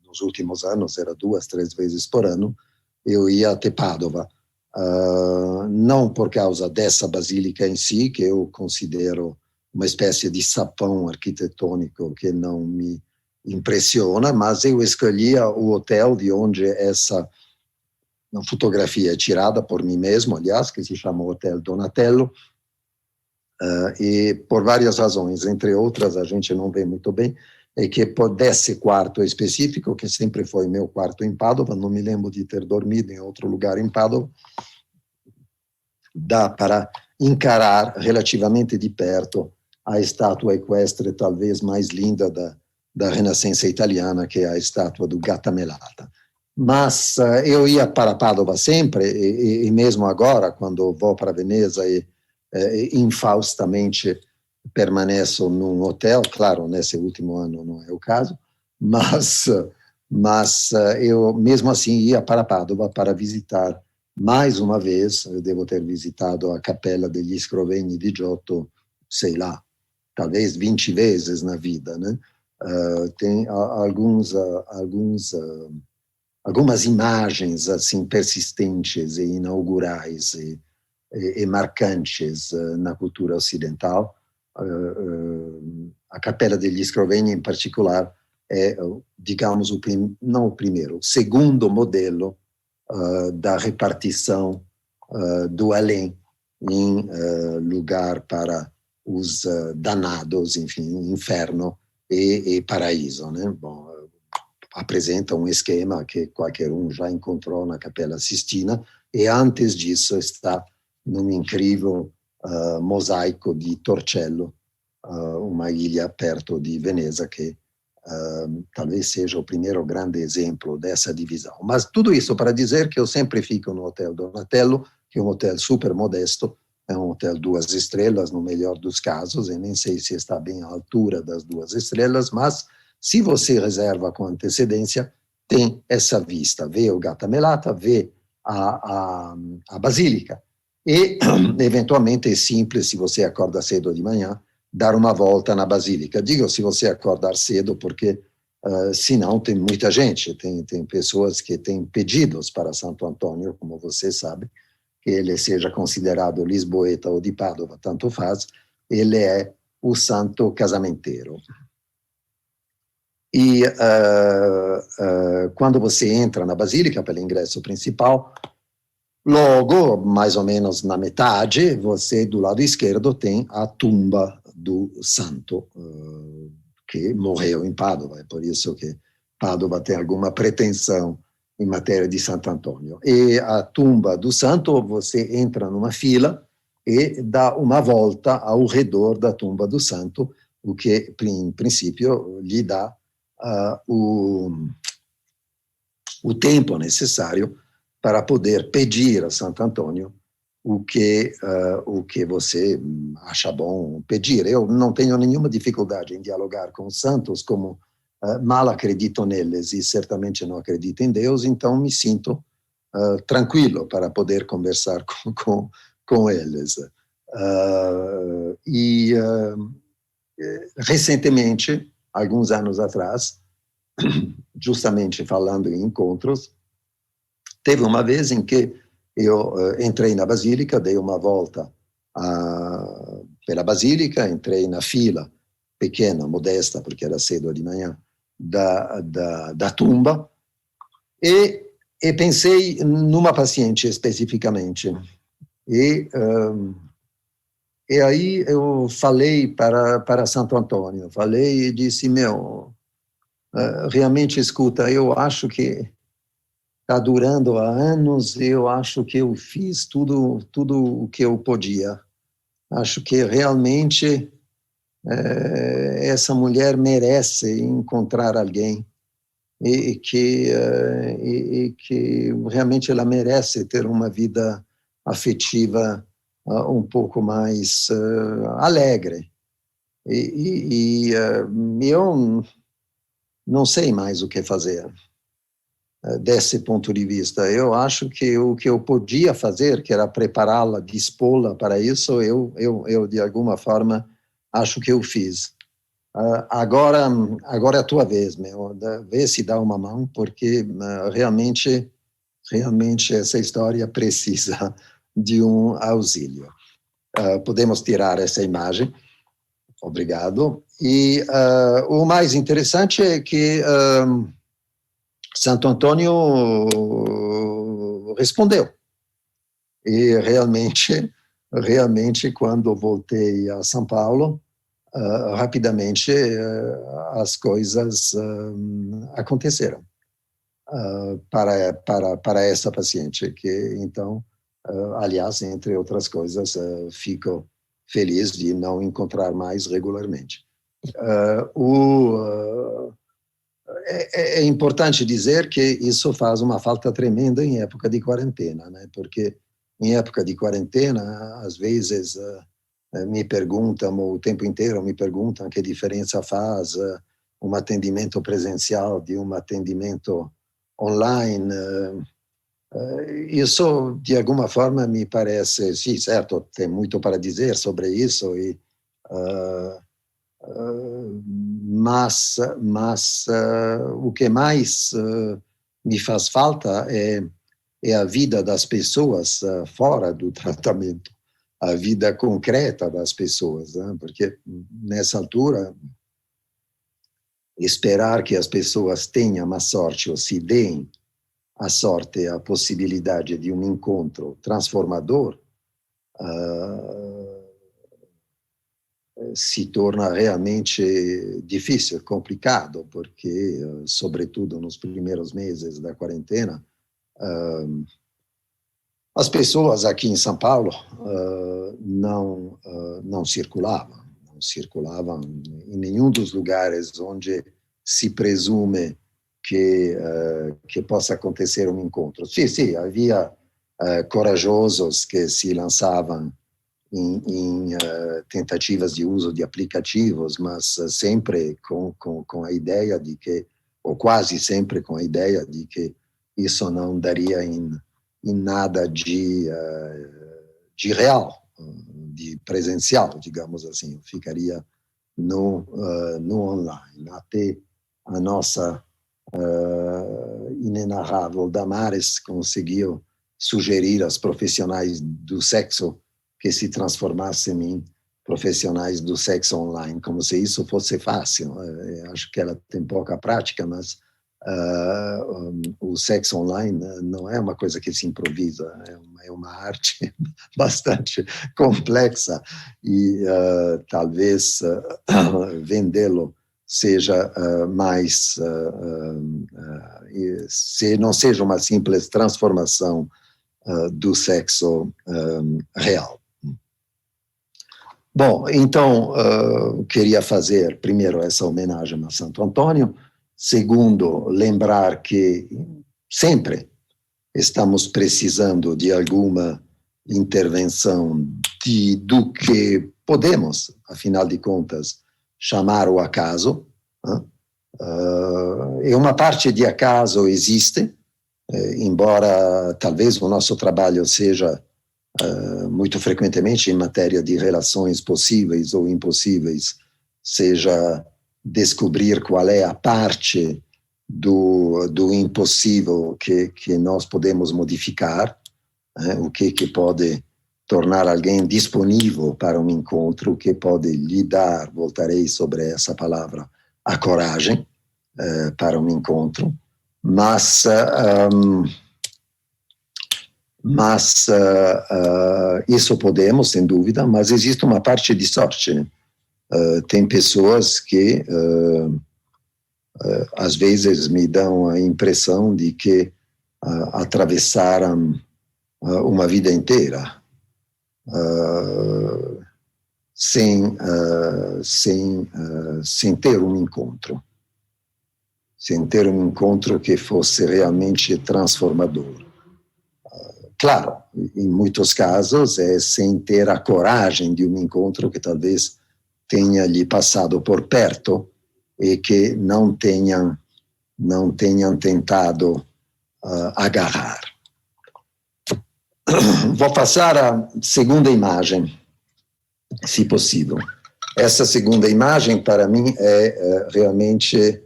nos últimos anos era 2, 3 vezes por ano, eu ia até Padova. Não por causa dessa basílica em si, que eu considero uma espécie de sapão arquitetônico que não me impressiona, mas eu escolhia o hotel de onde essa fotografia é tirada por mim mesmo, aliás, que se chama Hotel Donatello, e por várias razões, entre outras, a gente não vê muito bem, é que por desse quarto específico, que sempre foi meu quarto em Padova, não me lembro de ter dormido em outro lugar em Padova, dá para encarar relativamente de perto a estátua equestre talvez mais linda da Renascença italiana, que é a estátua do Gattamelata. Mas eu ia para Padova sempre, e mesmo agora, quando vou para Veneza e infaustamente permaneço num hotel, claro, nesse último ano não é o caso, mas eu mesmo assim ia para Padova para visitar mais uma vez. Eu devo ter visitado a Capella degli Scrovegni di Giotto, sei lá, talvez 20 vezes na vida, né? Tem algumas imagens assim persistentes e inaugurais e marcantes na cultura ocidental. A Capella degli Scrovegni, em particular, é, digamos, não o primeiro, o segundo modelo da repartição do além em lugar para os danados, enfim, inferno e paraíso, né? Bom, apresenta um esquema que qualquer um já encontrou na Capela Sistina, e antes disso está num incrível mosaico di Torcello, uma ilha perto de Veneza, que talvez seja o primeiro grande exemplo dessa divisão. Mas tudo isso para dizer que eu sempre fico no Hotel Donatello, que é um hotel super modesto, é um hotel 2 estrelas, no melhor dos casos, e nem sei se está bem à altura das 2 estrelas, mas se você reserva com antecedência, tem essa vista, vê o Gata Melata, vê a Basílica, e eventualmente é simples, se você acorda cedo de manhã, dar uma volta na Basílica. Digo se você acordar cedo, porque senão tem muita gente, tem pessoas que têm pedidos para Santo Antônio, como você sabe, que ele seja considerado lisboeta ou de Padova, tanto faz, ele é o santo casamenteiro. E quando você entra na Basílica pelo ingresso principal, logo, mais ou menos na metade, você do lado esquerdo tem a tumba do santo que morreu em Padova, é por isso que Padova tem alguma pretensão em matéria de Santo Antônio. E a tumba do santo, você entra numa fila e dá uma volta ao redor da tumba do santo, o que, em princípio, lhe dá o tempo necessário para poder pedir a Santo Antônio o que você acha bom pedir. Eu não tenho nenhuma dificuldade em dialogar com os santos, como mal acredito neles e certamente não acredito em Deus, então me sinto tranquilo para poder conversar com eles. Recentemente, alguns anos atrás, justamente falando em encontros, teve uma vez em que eu entrei na Basílica, dei uma volta pela Basílica, entrei na fila pequena, modesta, porque era cedo de manhã, da tumba, e pensei numa paciente especificamente. E aí eu falei para Santo Antônio, falei e disse, realmente, escuta, eu acho que está durando há anos, eu acho que eu fiz tudo o que eu podia. Acho que realmente essa mulher merece encontrar alguém e que realmente ela merece ter uma vida afetiva um pouco mais alegre. Eu não sei mais o que fazer desse ponto de vista. Eu acho que o que eu podia fazer, que era prepará-la, dispô-la para isso, eu de alguma forma acho que eu fiz. Agora é a tua vez, vê se dá uma mão, porque realmente essa história precisa de um auxílio. Podemos tirar essa imagem. Obrigado. E o mais interessante é que Santo Antônio respondeu. E realmente, quando voltei a São Paulo, rapidamente as coisas aconteceram para essa paciente, que então, aliás, entre outras coisas, fico feliz de não encontrar mais regularmente. É importante dizer que isso faz uma falta tremenda em época de quarentena, né? Porque em época de quarentena, às vezes me perguntam, o tempo inteiro me perguntam que diferença faz um atendimento presencial de um atendimento online. Isso, de alguma forma, me parece, sim, certo, tem muito para dizer sobre isso, mas o que mais me faz falta é a vida das pessoas fora do tratamento, a vida concreta das pessoas, né? Porque nessa altura, esperar que as pessoas tenham a sorte ou se deem a sorte, a possibilidade de um encontro transformador, se torna realmente difícil, complicado, porque, sobretudo nos primeiros meses da quarentena, as pessoas aqui em São Paulo não circulavam em nenhum dos lugares onde se presume que possa acontecer um encontro. Sim, havia corajosos que se lançavam em tentativas de uso de aplicativos, mas sempre com a ideia de que, ou quase sempre com a ideia de que isso não daria em nada de real, de presencial, digamos assim, ficaria no online. Até a nossa inenarrável Damares conseguiu sugerir aos profissionais do sexo que se transformassem em profissionais do sexo online, como se isso fosse fácil. Acho que ela tem pouca prática, mas o sexo online não é uma coisa que se improvisa, é uma arte bastante complexa e talvez vendê-lo seja mais, se não seja uma simples transformação do sexo real. Bom, então, queria fazer, primeiro, essa homenagem a Santo Antônio. Segundo, lembrar que sempre estamos precisando de alguma intervenção do que podemos, afinal de contas, chamar o acaso. E uma parte de acaso existe, embora talvez o nosso trabalho seja muito frequentemente em matéria de relações possíveis ou impossíveis, seja descobrir qual é a parte do impossível que nós podemos modificar, o que pode tornar alguém disponível para um encontro, o que pode lhe dar, voltarei sobre essa palavra, a coragem para um encontro, mas isso podemos, sem dúvida, mas existe uma parte de sorte, né? Tem pessoas que às vezes me dão a impressão de que atravessaram uma vida inteira sem ter um encontro, que fosse realmente transformador. Claro, em muitos casos é sem ter a coragem de um encontro que talvez tenha lhe passado por perto e que não tenham tentado agarrar. Vou passar à segunda imagem, se possível. Essa segunda imagem, para mim, é realmente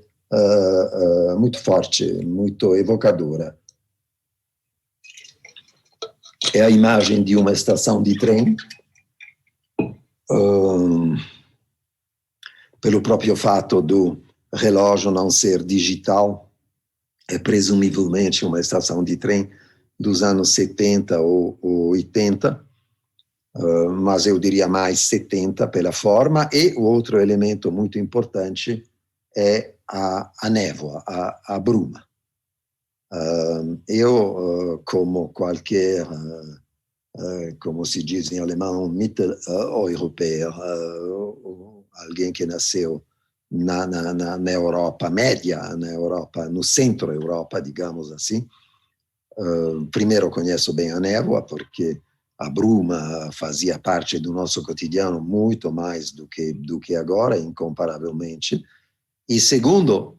muito forte, muito evocadora. É a imagem de uma estação de trem, pelo próprio fato do relógio não ser digital, é presumivelmente uma estação de trem dos anos 70 ou 80, mas eu diria mais 70 pela forma, e o outro elemento muito importante é a névoa, a bruma. Eu, como qualquer, como se diz em alemão, Mitteleuropäer, alguém que nasceu na Europa média, na Europa, no centro-Europa, digamos assim, primeiro conheço bem a névoa, porque a bruma fazia parte do nosso cotidiano muito mais do que agora, incomparavelmente. E segundo,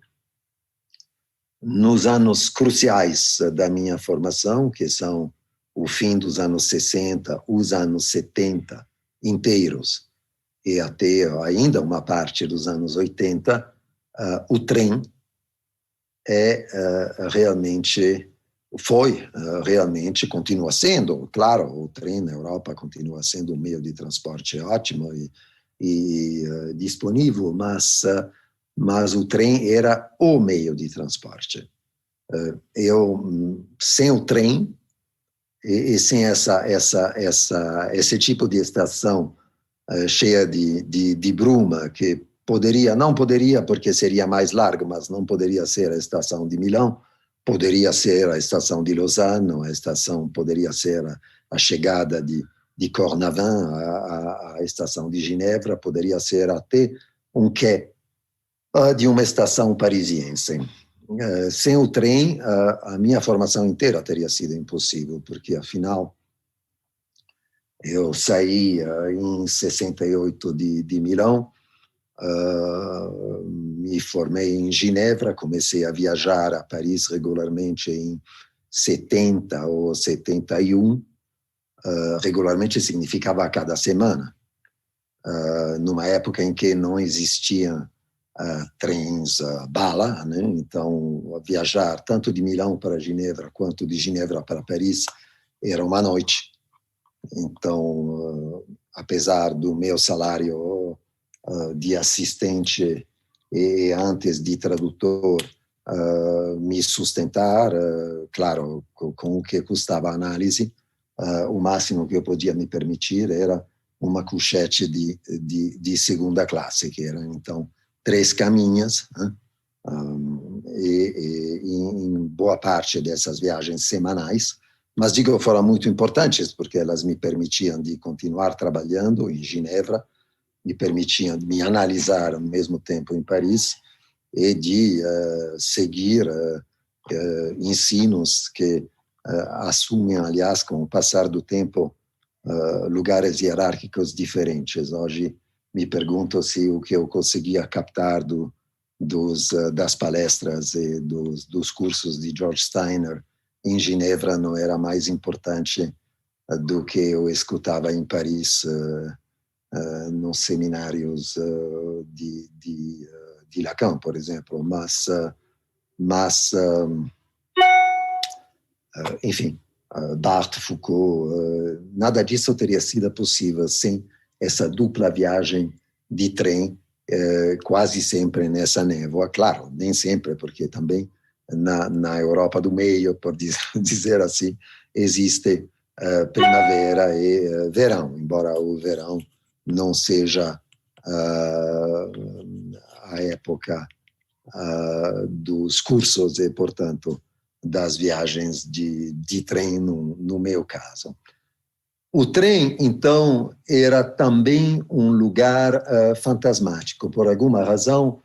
nos anos cruciais da minha formação, que são o fim dos anos 60, os anos 70 inteiros, e até ainda uma parte dos anos 80, o trem realmente, continua sendo, claro, o trem na Europa continua sendo um meio de transporte ótimo e disponível, mas o trem era o meio de transporte. Sem o trem e sem esse tipo de estação cheia de bruma, que não poderia, porque seria mais largo, mas não poderia ser a estação de Milão, poderia ser a estação de Lousano, poderia ser a chegada de Cornavin, a estação de Ginebra, poderia ser até um quai de uma estação parisiense. Sem o trem, a minha formação inteira teria sido impossível, porque, afinal, eu saí em 68 de Milão, me formei em Ginebra, comecei a viajar a Paris regularmente em 70 ou 71, regularmente significava a cada semana, numa época em que não existiam trens bala, né? Então viajar tanto de Milão para Ginebra quanto de Ginebra para Paris era uma noite. Então, apesar do meu salário de assistente e antes de tradutor me sustentar, claro, com o que custava a análise, o máximo que eu podia me permitir era uma couchette de segunda classe, que eram, então, 3 caminhas, e em boa parte dessas viagens semanais, mas digo, foram muito importantes, porque elas me permitiam de continuar trabalhando em Ginebra, me permitiam de me analisar ao mesmo tempo em Paris e de seguir ensinos que assumem, aliás, com o passar do tempo, lugares hierárquicos diferentes. Hoje me pergunto se o que eu conseguia captar das palestras e dos cursos de George Steiner em Ginebra não era mais importante do que eu escutava em Paris nos seminários de Lacan, por exemplo. Mas enfim, Barthes, Foucault, nada disso teria sido possível sem essa dupla viagem de trem, quase sempre nessa névoa. Claro, nem sempre, porque também na Europa do meio, por dizer assim, existe primavera e verão, embora o verão não seja a época dos cursos e, portanto, das viagens de trem, no meu caso. O trem, então, era também um lugar fantasmático, por alguma razão.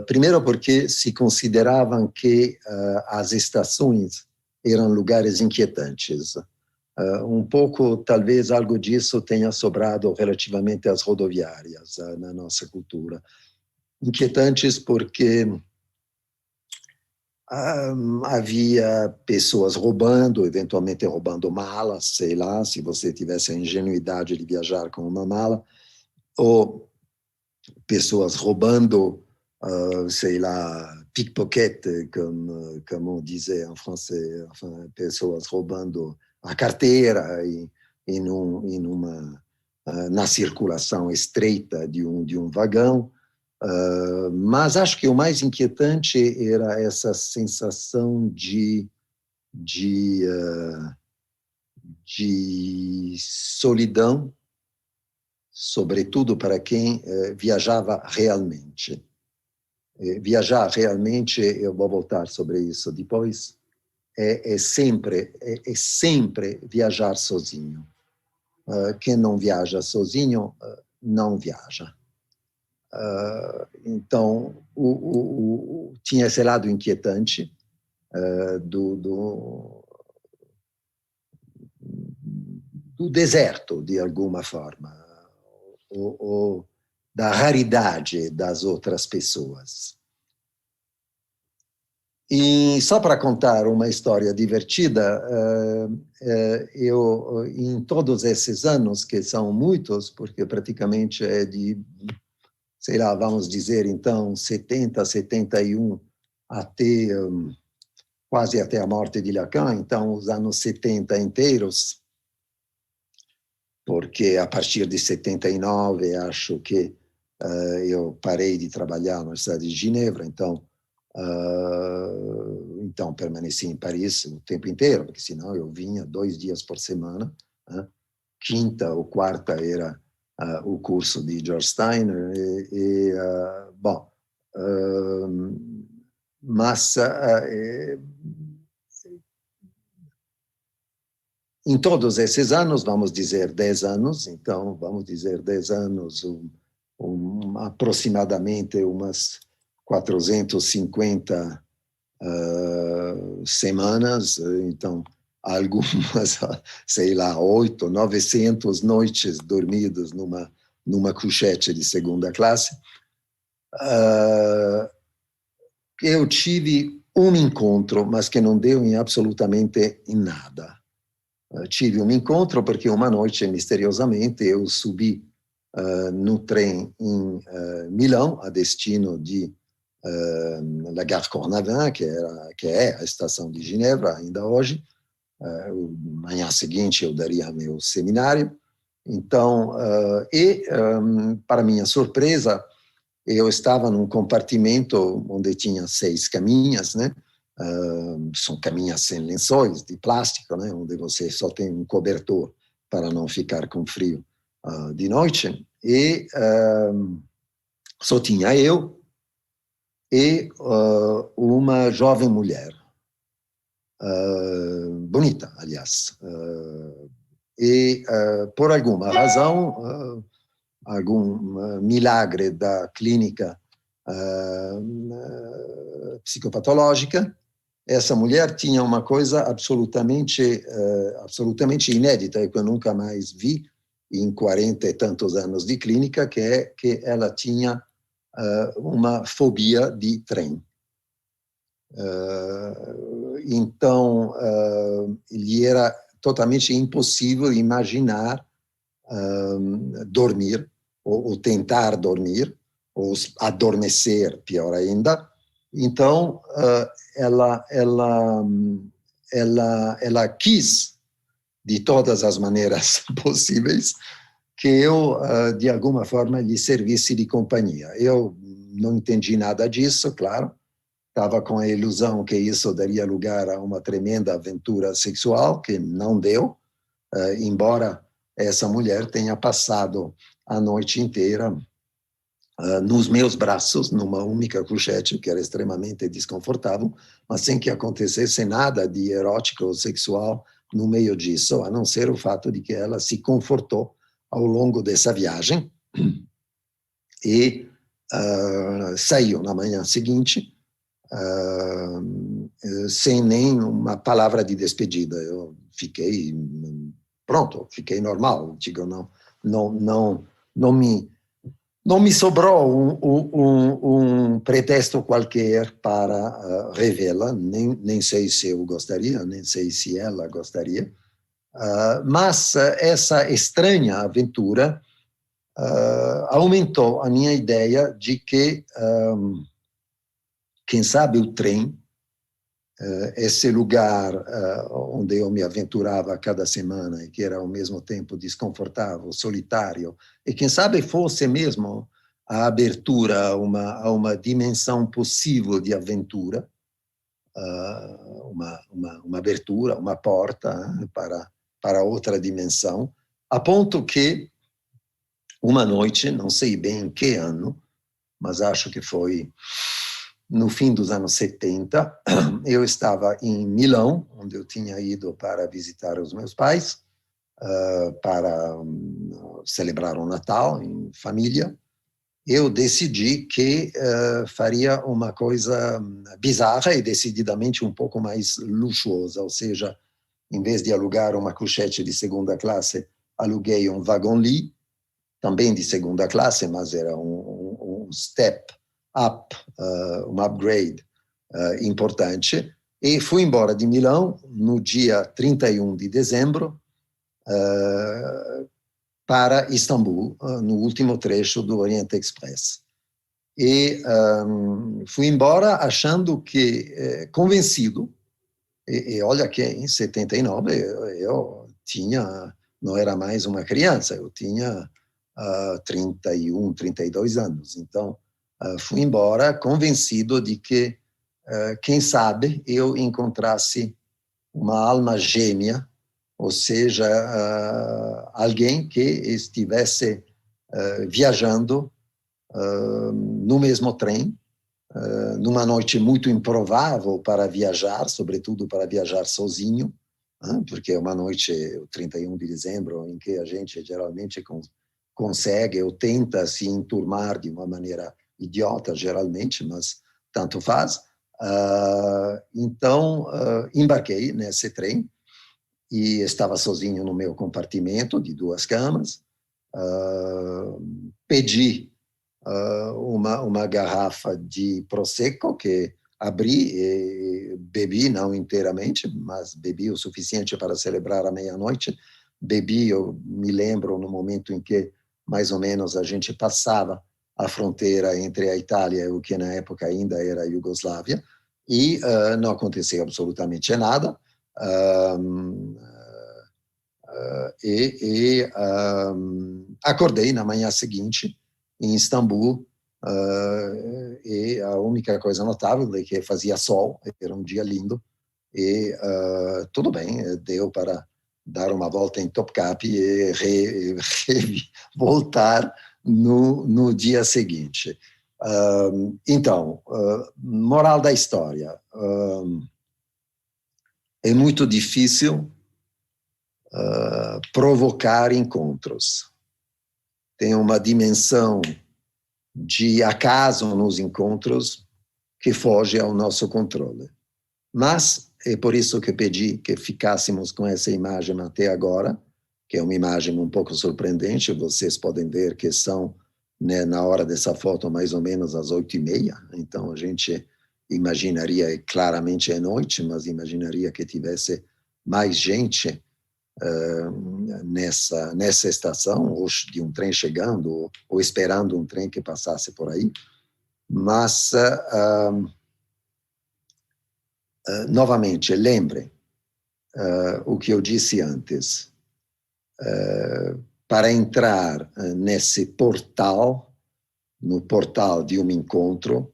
Primeiro porque se consideravam que as estações eram lugares inquietantes. Um pouco, talvez, algo disso tenha sobrado relativamente às rodoviárias na nossa cultura. Inquietantes porque havia pessoas roubando, eventualmente roubando malas, sei lá, se você tivesse a ingenuidade de viajar com uma mala, ou pessoas roubando, sei lá, pickpocket, como on disait en français, enfin, pessoas roubando a carteira na circulação estreita de um vagão. Mas acho que o mais inquietante era essa sensação de solidão, sobretudo para quem viajava realmente. Viajar realmente, eu vou voltar sobre isso depois, é sempre viajar sozinho. Quem não viaja sozinho, não viaja. Então, tinha esse lado inquietante do deserto, de alguma forma, ou da raridade das outras pessoas. E só para contar uma história divertida, eu, em todos esses anos, que são muitos, porque praticamente é de, sei lá, vamos dizer, então, 70, 71, quase até a morte de Lacan, então, os anos 70 inteiros, porque a partir de 79, acho que eu parei de trabalhar na Universidade de Ginebra, então permaneci em Paris o tempo inteiro, porque senão eu vinha 2 dias por semana, né? Quinta ou quarta era o curso de George Steiner, bom, mas em todos esses anos, vamos dizer 10 anos, então vamos dizer 10 anos, aproximadamente umas 450 semanas, então algumas, sei lá, 800, 900 noites dormidas numa couchette de segunda classe. Eu tive um encontro, mas que não deu absolutamente em nada. Tive um encontro porque uma noite, misteriosamente, eu subi no trem em Milão, a destino de La Gare Cornavin, que é a estação de Genebra ainda hoje. Manhã seguinte eu daria meu seminário. Então, para minha surpresa, eu estava num compartimento onde tinha 6 caminhas, né? São caminhas sem lençóis, de plástico, né? Onde você só tem um cobertor para não ficar com frio de noite. E só tinha eu e uma jovem mulher, bonita, aliás. Por alguma razão, algum milagre da clínica psicopatológica, essa mulher tinha uma coisa absolutamente inédita, e que eu nunca mais vi em 40 e tantos anos de clínica, que é que ela tinha uma fobia de trem. Então, lhe era totalmente impossível imaginar dormir, ou tentar dormir, ou adormecer, pior ainda. Então, ela quis, de todas as maneiras possíveis, que eu, de alguma forma, lhe servisse de companhia. Eu não entendi nada disso, claro. Estava com a ilusão que isso daria lugar a uma tremenda aventura sexual, que não deu, embora essa mulher tenha passado a noite inteira nos meus braços, numa única couchette, que era extremamente desconfortável, mas sem que acontecesse nada de erótico ou sexual no meio disso, a não ser o fato de que ela se confortou ao longo dessa viagem e saiu na manhã seguinte sem nem uma palavra de despedida. Eu fiquei pronto, fiquei normal, digo, não me sobrou um pretexto qualquer para revê-la, nem sei se eu gostaria, nem sei se ela gostaria, mas essa estranha aventura aumentou a minha ideia de que, quem sabe, o trem, esse lugar onde eu me aventurava cada semana e que era ao mesmo tempo desconfortável, solitário, e quem sabe fosse mesmo a abertura a uma dimensão possível de aventura, uma abertura, uma porta para outra dimensão, a ponto que uma noite, não sei bem em que ano, mas acho que foi no fim dos anos 70, eu estava em Milão, onde eu tinha ido para visitar os meus pais, para celebrar o Natal em família. Eu decidi que faria uma coisa bizarra e decididamente um pouco mais luxuosa, ou seja, em vez de alugar uma couchette de segunda classe, aluguei um wagon-lit, também de segunda classe, mas era um step up, um upgrade importante, e fui embora de Milão no dia 31 de dezembro para Istambul, no último trecho do Orient Express. E fui embora achando que, convencido, e olha que em 79 eu não era mais uma criança, eu tinha 31, 32 anos, então fui embora convencido de que, quem sabe, eu encontrasse uma alma gêmea, ou seja, alguém que estivesse viajando no mesmo trem, numa noite muito improvável para viajar, sobretudo para viajar sozinho, porque é uma noite, o 31 de dezembro, em que a gente geralmente consegue ou tenta se enturmar de uma maneira idiota, geralmente, mas tanto faz. Então, embarquei nesse trem e estava sozinho no meu compartimento de 2 camas. Pedi uma garrafa de Prosecco que abri e bebi, não inteiramente, mas bebi o suficiente para celebrar a meia-noite. Bebi, eu me lembro, no momento em que mais ou menos a gente passava a fronteira entre a Itália e o que na época ainda era a Iugoslávia, e não aconteceu absolutamente nada. Acordei na manhã seguinte em Istambul, e a única coisa notável é que fazia sol, era um dia lindo, e tudo bem, deu para dar uma volta em Topkapi e voltar no dia seguinte. Então, moral da história, é muito difícil provocar encontros. Tem uma dimensão de acaso nos encontros que foge ao nosso controle. Mas é por isso que pedi que ficássemos com essa imagem até agora, que é uma imagem um pouco surpreendente. Vocês podem ver que são, né, na hora dessa foto, mais ou menos às 8h30. Então, a gente imaginaria, claramente é noite, mas imaginaria que tivesse mais gente nessa estação, ou de um trem chegando, ou esperando um trem que passasse por aí. Mas, novamente, lembre o que eu disse antes. Para entrar nesse portal, no portal de um encontro,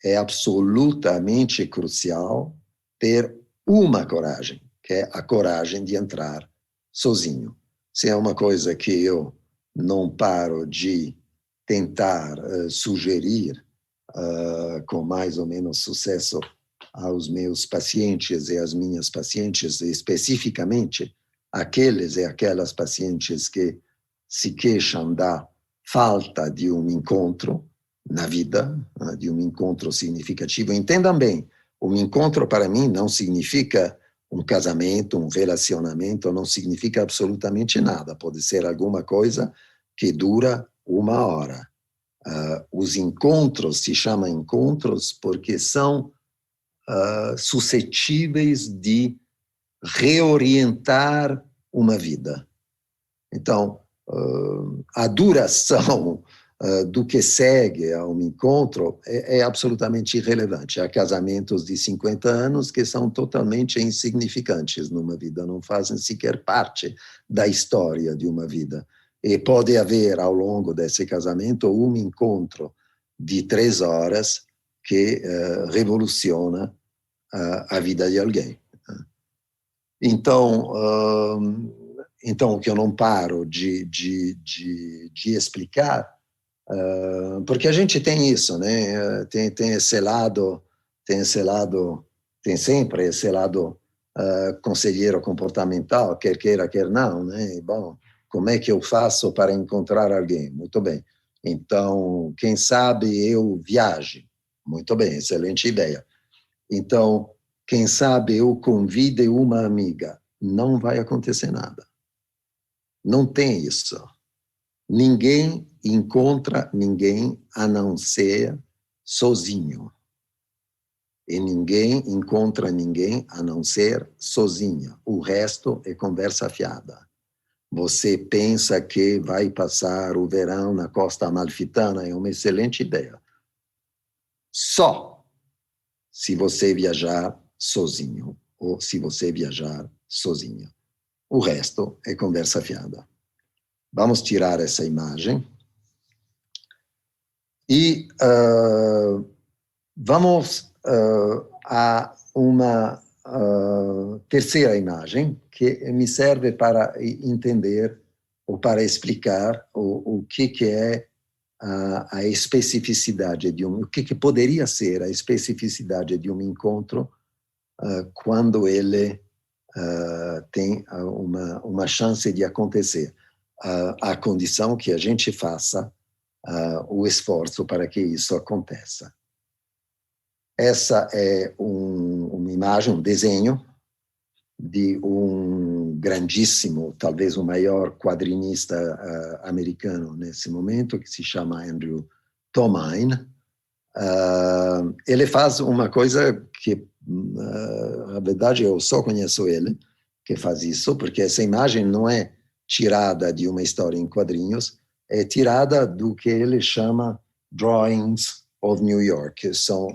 é absolutamente crucial ter uma coragem, que é a coragem de entrar sozinho. Se é uma coisa que eu não paro de tentar sugerir com mais ou menos sucesso aos meus pacientes e às minhas pacientes, especificamente aqueles e aquelas pacientes que se queixam da falta de um encontro na vida, de um encontro significativo. Entendam bem, um encontro para mim não significa um casamento, um relacionamento, não significa absolutamente nada. Pode ser alguma coisa que dura 1 hora. Os encontros se chamam encontros porque são suscetíveis de reorientar uma vida. Então, a duração do que segue a um encontro é absolutamente irrelevante. Há casamentos de 50 anos que são totalmente insignificantes numa vida, não fazem sequer parte da história de uma vida. E pode haver, ao longo desse casamento, um encontro de 3 horas que revoluciona a vida de alguém. Então, o que eu não paro de explicar, porque a gente tem isso, né? Tem sempre esse lado conselheiro comportamental, quer queira, quer não, né? E, bom, como é que eu faço para encontrar alguém? Muito bem. Então, quem sabe eu viaje. Muito bem, excelente ideia. Então, quem sabe eu convide uma amiga. Não vai acontecer nada. Não tem isso. Ninguém encontra ninguém a não ser sozinho. E ninguém encontra ninguém a não ser sozinho. O resto é conversa fiada. Você pensa que vai passar o verão na Costa Amalfitana, é uma excelente ideia. Só se você viajar sozinho, ou se você viajar sozinho. O resto é conversa fiada. Vamos tirar essa imagem. E vamos a uma terceira imagem que me serve para entender ou para explicar o que é a especificidade de o que poderia ser a especificidade de um encontro quando ele tem uma chance de acontecer, a condição que a gente faça o esforço para que isso aconteça. Essa é uma imagem, um desenho de um grandíssimo, talvez o maior quadrinista americano nesse momento, que se chama Andrew Tomine. Ele faz uma coisa que, na verdade, eu só conheço ele, que faz isso, porque essa imagem não é tirada de uma história em quadrinhos, é tirada do que ele chama Drawings of New York, são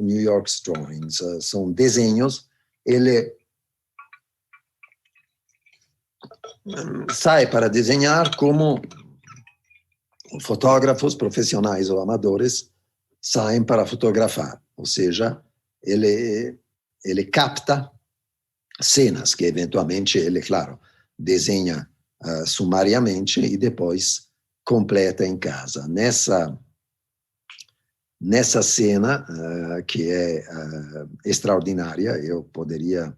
New York's Drawings, são desenhos. Ele sai para desenhar como fotógrafos profissionais ou amadores saem para fotografar, ou seja, ele capta cenas que eventualmente ele, claro, desenha sumariamente e depois completa em casa. Nessa cena, que é extraordinária, eu poderia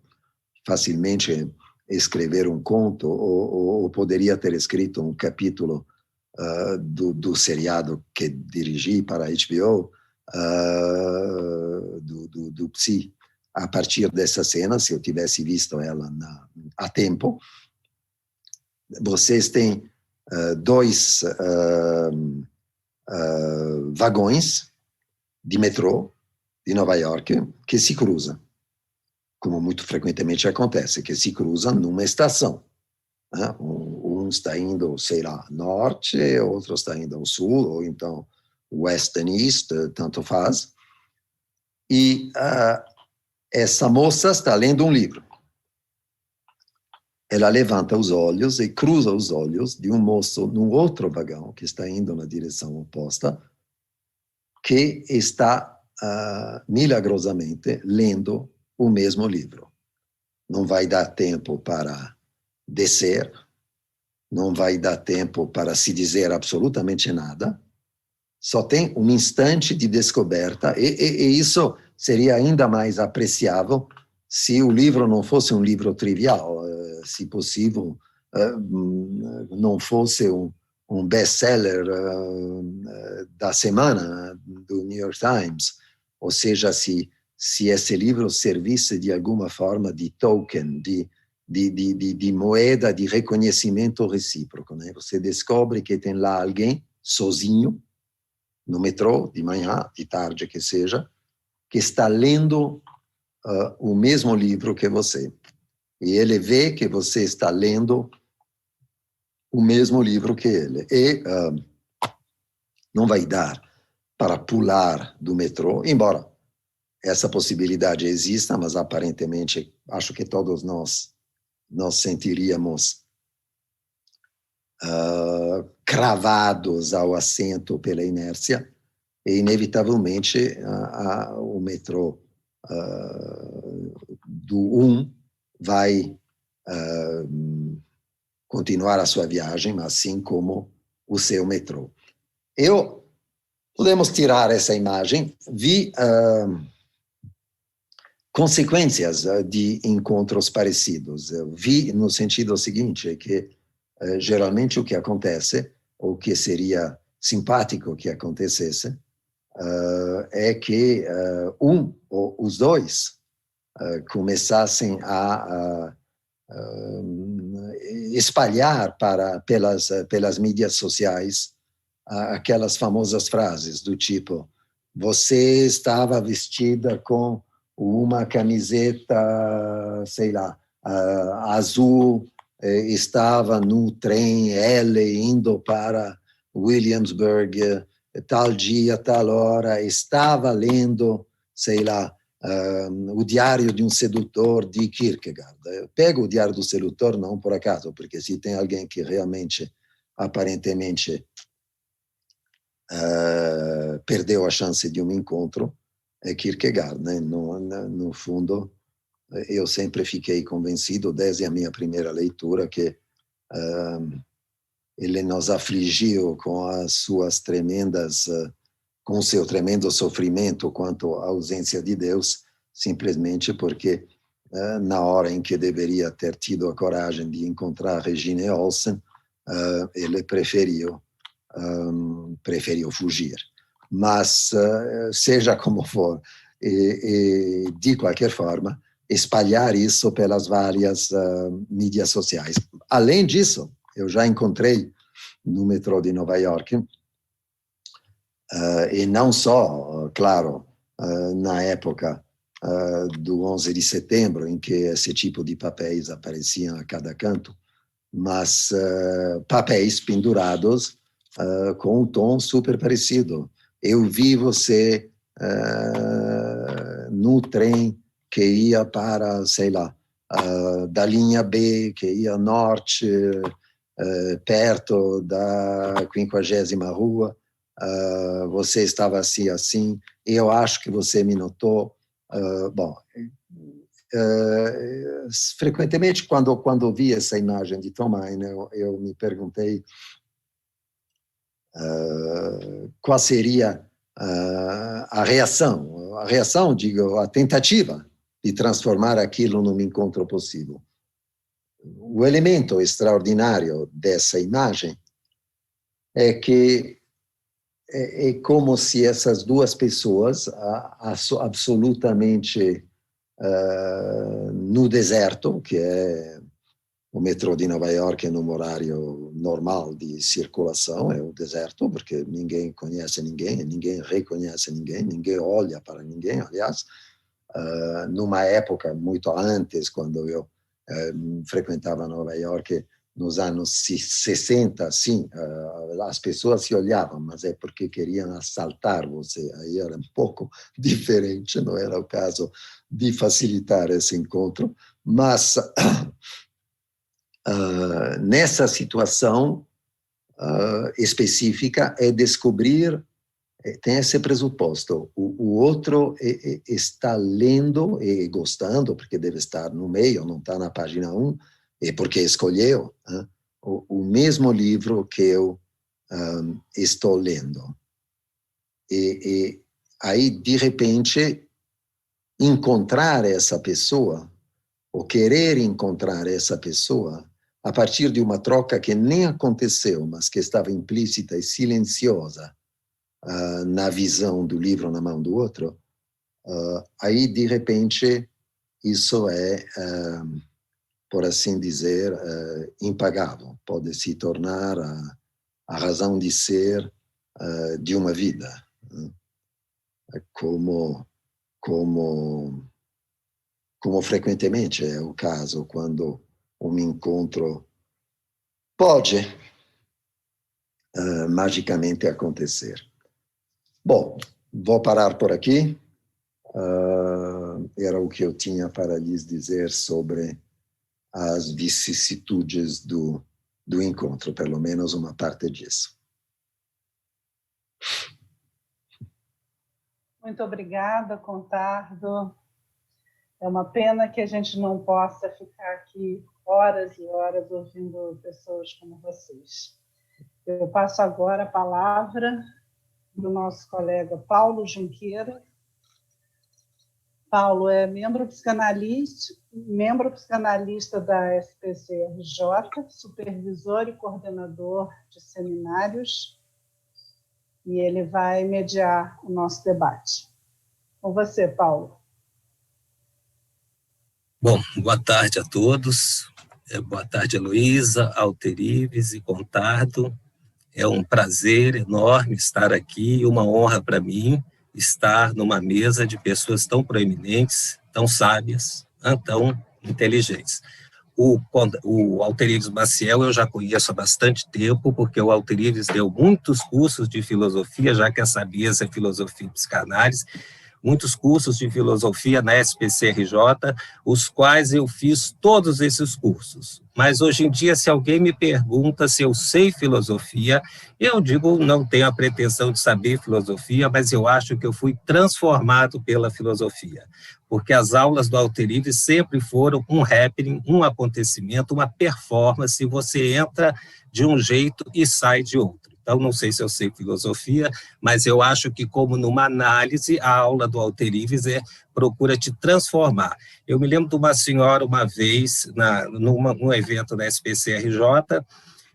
facilmente escrever um conto ou poderia ter escrito um capítulo do seriado que dirigi para a HBO, do Psi, a partir dessa cena, se eu tivesse visto ela a tempo. Vocês têm dois vagões de metrô de Nova York que se cruzam, como muito frequentemente acontece, que se cruzam numa estação. Né? Um está indo, sei lá, norte, outro está indo ao sul, ou então west and east, tanto faz. E essa moça está lendo um livro. Ela levanta os olhos e cruza os olhos de um moço num outro vagão, que está indo na direção oposta, que está milagrosamente lendo o mesmo livro. Não vai dar tempo para descer, não vai dar tempo para se dizer absolutamente nada, só tem um instante de descoberta, e isso seria ainda mais apreciável se o livro não fosse um livro trivial, se possível, não fosse um best-seller da semana do New York Times, ou seja, se esse livro servisse de alguma forma de token, de moeda de reconhecimento recíproco. Né? Você descobre que tem lá alguém sozinho, no metrô, de manhã, de tarde, que seja, que está lendo o mesmo livro que você. E ele vê que você está lendo o mesmo livro que ele. E não vai dar para pular do metrô, embora essa possibilidade exista, mas aparentemente acho que todos nós sentiríamos cravados ao assento pela inércia, e inevitavelmente o metrô do 1 vai continuar a sua viagem, assim como o seu metrô. Podemos tirar essa imagem, vi consequências de encontros parecidos. Eu vi no sentido seguinte, que geralmente o que acontece, ou que seria simpático que acontecesse, é que ou os dois começassem a espalhar pelas mídias sociais aquelas famosas frases do tipo: você estava vestida com uma camiseta, sei lá, azul, estava no trem L indo para Williamsburg, tal dia, tal hora, estava lendo, sei lá, o Diário de um Sedutor de Kierkegaard. Eu pego o Diário do Sedutor não por acaso, porque se tem alguém que realmente, aparentemente, perdeu a chance de um encontro, é Kierkegaard, né? No fundo, eu sempre fiquei convencido, desde a minha primeira leitura, que ele nos afligiu com as suas tremendas, com seu tremendo sofrimento quanto à ausência de Deus, simplesmente porque na hora em que deveria ter tido a coragem de encontrar Regine Olsen, ele preferiu fugir. Mas, seja como for, de qualquer forma, espalhar isso pelas várias mídias sociais. Além disso, eu já encontrei no metrô de Nova York, e não só, claro, na época do 11 de setembro, em que esse tipo de papéis apareciam a cada canto, mas papéis pendurados com um tom super parecido. Eu vi você no trem que ia para, sei lá, da linha B, que ia norte, perto da 50ª rua, você estava assim, e eu acho que você me notou. Frequentemente, quando vi essa imagem de Tom Hayne, eu me perguntei qual seria a reação, digo, a tentativa de transformar aquilo num encontro possível. O elemento extraordinário dessa imagem é que é como se essas duas pessoas, absolutamente no deserto, que é o metrô de Nova York num horário normal de circulação, é o deserto, porque ninguém conhece ninguém, ninguém reconhece ninguém, ninguém olha para ninguém, aliás, numa época muito antes, quando eu frequentava Nova York, nos anos 60, sim, as pessoas se olhavam, mas é porque queriam assaltar você, aí era um pouco diferente, não era o caso de facilitar esse encontro, mas nessa situação específica é descobrir, tem esse pressuposto, o outro está lendo e gostando, porque deve estar no meio, não está na página 1, e porque escolheu o mesmo livro que eu estou lendo. E aí, de repente, encontrar essa pessoa, ou querer encontrar essa pessoa, a partir de uma troca que nem aconteceu, mas que estava implícita e silenciosa na visão do livro na mão do outro, aí, de repente, isso é, por assim dizer, impagável. Pode se tornar a razão de ser de uma vida. Como frequentemente é o caso quando um encontro pode magicamente acontecer. Bom, vou parar por aqui. Era o que eu tinha para lhes dizer sobre as vicissitudes do encontro, pelo menos uma parte disso.
Muito obrigada, Contardo. É uma pena que a gente não possa ficar aqui horas e horas ouvindo pessoas como vocês. Eu passo agora a palavra do nosso colega Paulo Junqueira. Paulo é membro psicanalista da SPCRJ, supervisor e coordenador de seminários, e ele vai mediar o nosso debate. Com você, Paulo.
Bom, boa tarde a todos. Boa tarde, Heloísa, Alterives e Contardo. É um prazer enorme estar aqui e uma honra para mim estar numa mesa de pessoas tão proeminentes, tão sábias, tão inteligentes. O Alterives Maciel eu já conheço há bastante tempo, porque o Alterives deu muitos cursos de filosofia, já que essa mesa é filosofia e psicanálise. muitos cursos de filosofia na SPCRJ, os quais eu fiz todos esses cursos. Mas hoje em dia, se alguém me pergunta se eu sei filosofia, eu digo, não tenho a pretensão de saber filosofia, mas eu acho que eu fui transformado pela filosofia, porque as aulas do Alter Ives sempre foram um happening, um acontecimento, uma performance, você entra de um jeito e sai de outro. Então, não sei se eu sei filosofia, mas eu acho que, como numa análise, a aula do Alter Ives procura te transformar. Eu me lembro de uma senhora, uma vez, num evento da SPCRJ,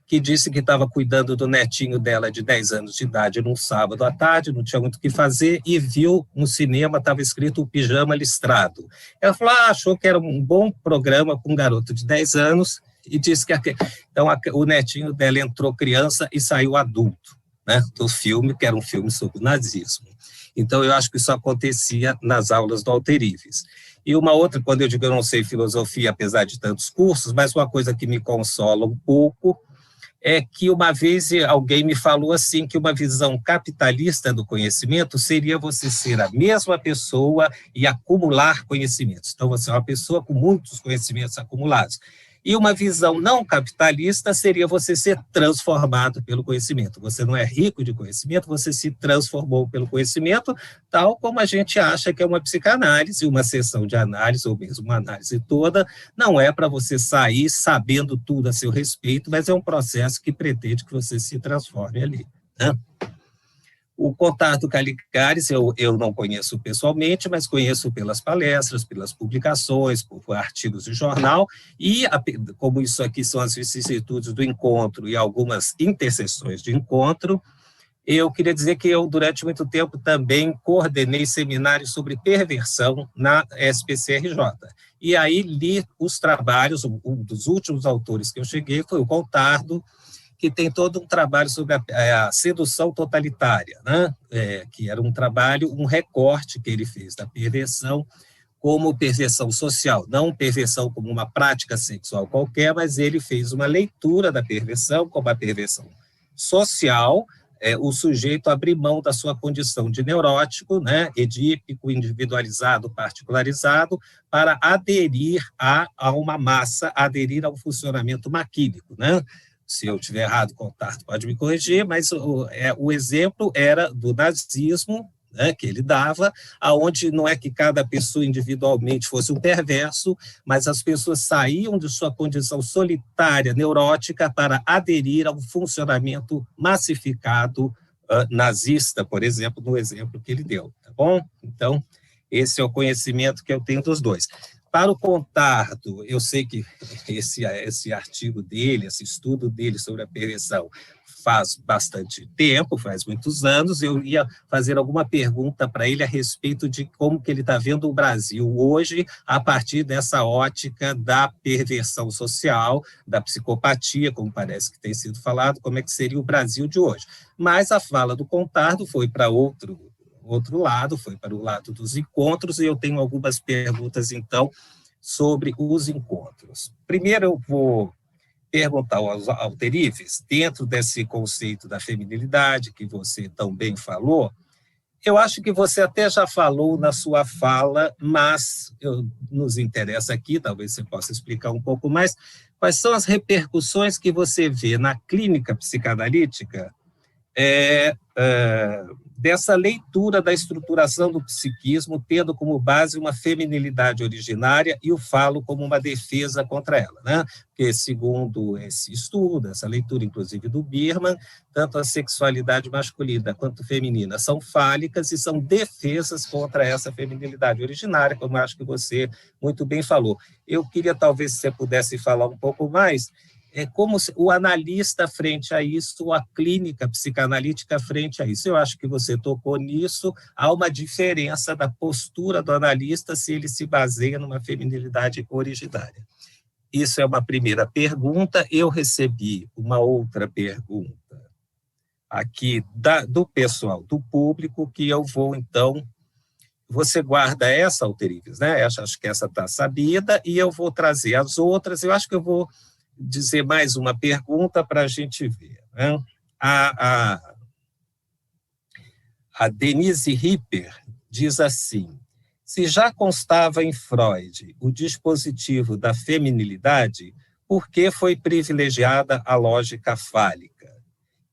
que disse que estava cuidando do netinho dela de 10 anos de idade num sábado à tarde, não tinha muito o que fazer, e viu no cinema, estava escrito o Pijama Listrado. Ela falou, achou que era um bom programa com um garoto de 10 anos, e disse que então, o netinho dela entrou criança e saiu adulto, né, do filme, que era um filme sobre o nazismo. Então, eu acho que isso acontecia nas aulas do Alter Ives. E uma outra, quando eu digo que eu não sei filosofia, apesar de tantos cursos, mas uma coisa que me consola um pouco é que uma vez alguém me falou assim, que uma visão capitalista do conhecimento seria você ser a mesma pessoa e acumular conhecimentos. Então, você é uma pessoa com muitos conhecimentos acumulados. E uma visão não capitalista seria você ser transformado pelo conhecimento. Você não é rico de conhecimento, você se transformou pelo conhecimento, tal como a gente acha que é uma psicanálise, uma sessão de análise, ou mesmo uma análise toda, não é para você sair sabendo tudo a seu respeito, mas é um processo que pretende que você se transforme ali, né? O Contardo Caligares eu não conheço pessoalmente, mas conheço pelas palestras, pelas publicações, por artigos de jornal, e como isso aqui são as vicissitudes do encontro e algumas interseções de encontro, eu queria dizer que eu, durante muito tempo, também coordenei seminários sobre perversão na SPCRJ. E aí li os trabalhos, um dos últimos autores que eu cheguei foi o Contardo, que tem todo um trabalho sobre a sedução totalitária, né? Que era um trabalho, um recorte que ele fez da perversão como perversão social, não perversão como uma prática sexual qualquer, mas ele fez uma leitura da perversão como a perversão social, o sujeito abrir mão da sua condição de neurótico, né, edípico, individualizado, particularizado, para aderir a uma massa, aderir ao funcionamento maquínico, né? Se eu estiver errado, Contardo pode me corrigir, mas o exemplo era do nazismo, né, que ele dava, aonde não é que cada pessoa individualmente fosse um perverso, mas as pessoas saíam de sua condição solitária, neurótica, para aderir ao funcionamento massificado nazista, por exemplo, no exemplo que ele deu, tá bom? Então, esse é o conhecimento que eu tenho dos dois. Para o Contardo, eu sei que esse artigo dele, esse estudo dele sobre a perversão faz bastante tempo, faz muitos anos, eu ia fazer alguma pergunta para ele a respeito de como que ele está vendo o Brasil hoje, a partir dessa ótica da perversão social, da psicopatia, como parece que tem sido falado, como é que seria o Brasil de hoje. Mas a fala do Contardo foi para outro lado, foi para o lado dos encontros, e eu tenho algumas perguntas, então, sobre os encontros. Primeiro, eu vou perguntar ao Alter Ives, dentro desse conceito da feminilidade, que você também falou, eu acho que você até já falou na sua fala, mas nos interessa aqui, talvez você possa explicar um pouco mais, quais são as repercussões que você vê na clínica psicanalítica dessa leitura da estruturação do psiquismo, tendo como base uma feminilidade originária e o falo como uma defesa contra ela, né? Porque, segundo esse estudo, essa leitura, inclusive, do Biermann, tanto a sexualidade masculina quanto feminina são fálicas e são defesas contra essa feminilidade originária, como eu acho que você muito bem falou. Eu queria, talvez, se você pudesse falar um pouco mais, como o analista frente a isso, a clínica psicanalítica frente a isso. Eu acho que você tocou nisso, há uma diferença da postura do analista se ele se baseia numa feminilidade originária. Isso é uma primeira pergunta. Eu recebi uma outra pergunta aqui do pessoal, do público, que eu vou, então, você guarda essa, Alter Ives, né? Acho que essa está sabida, e eu vou trazer as outras. Eu acho que eu vou dizer mais uma pergunta para a gente ver, né? A Denise Ripper diz assim: se já constava em Freud o dispositivo da feminilidade, por que foi privilegiada a lógica fálica?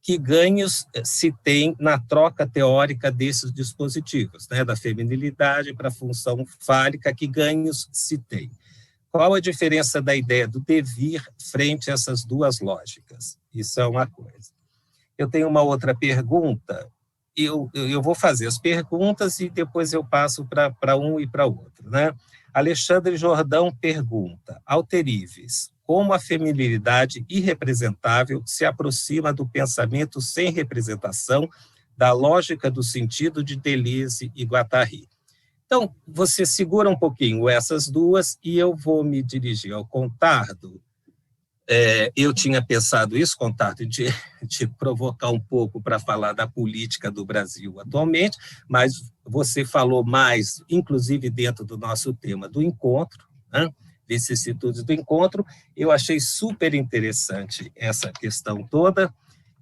Que ganhos se tem na troca teórica desses dispositivos, né, da feminilidade para a função fálica, que ganhos se tem? Qual a diferença da ideia do devir frente a essas duas lógicas? Isso é uma coisa. Eu tenho uma outra pergunta. Eu vou fazer as perguntas e depois eu passo para um e para outro, né? Alexandre Jordão pergunta: Alterives, como a feminilidade irrepresentável se aproxima do pensamento sem representação, da lógica do sentido de Deleuze e Guattari? Então, você segura um pouquinho essas duas e eu vou me dirigir ao Contardo. Eu tinha pensado isso, Contardo, de provocar um pouco para falar da política do Brasil atualmente, mas você falou mais, inclusive dentro do nosso tema do encontro, né? Vicissitudes do encontro. Eu achei super interessante essa questão toda,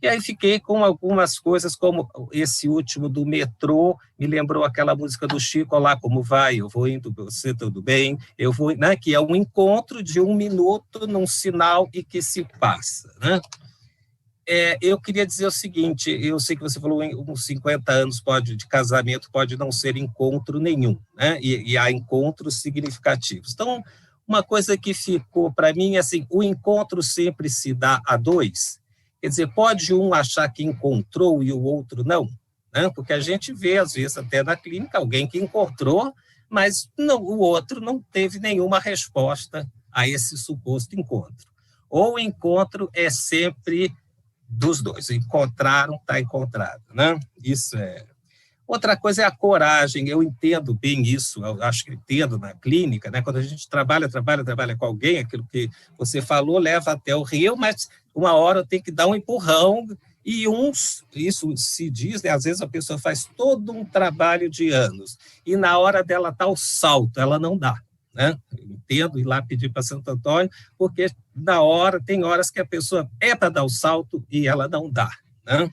e aí fiquei com algumas coisas, como esse último do metrô, me lembrou aquela música do Chico: Olá, como vai? Eu vou indo, você, tudo bem? Eu vou, né? Que é um encontro de 1 minuto num sinal e que se passa, né? Eu queria dizer o seguinte: eu sei que você falou uns 50 anos de casamento pode não ser encontro nenhum, né? E há encontros significativos. Então, uma coisa que ficou para mim é assim: o encontro sempre se dá a dois. Quer dizer, pode um achar que encontrou e o outro não, né? Porque a gente vê, às vezes, até na clínica, alguém que encontrou, mas não, o outro não teve nenhuma resposta a esse suposto encontro. Ou o encontro é sempre dos dois. Encontraram, está encontrado, né? Isso é. Outra coisa é a coragem. Eu entendo bem isso, eu acho que entendo na clínica, né? Quando a gente trabalha com alguém, aquilo que você falou leva até o rio, mas uma hora tem que dar um empurrão, e isso se diz, né? Às vezes a pessoa faz todo um trabalho de anos, e na hora dela dar o salto, ela não dá, né? Eu entendo ir lá pedir para Santo Antônio, porque tem horas que a pessoa é para dar o salto e ela não dá, né?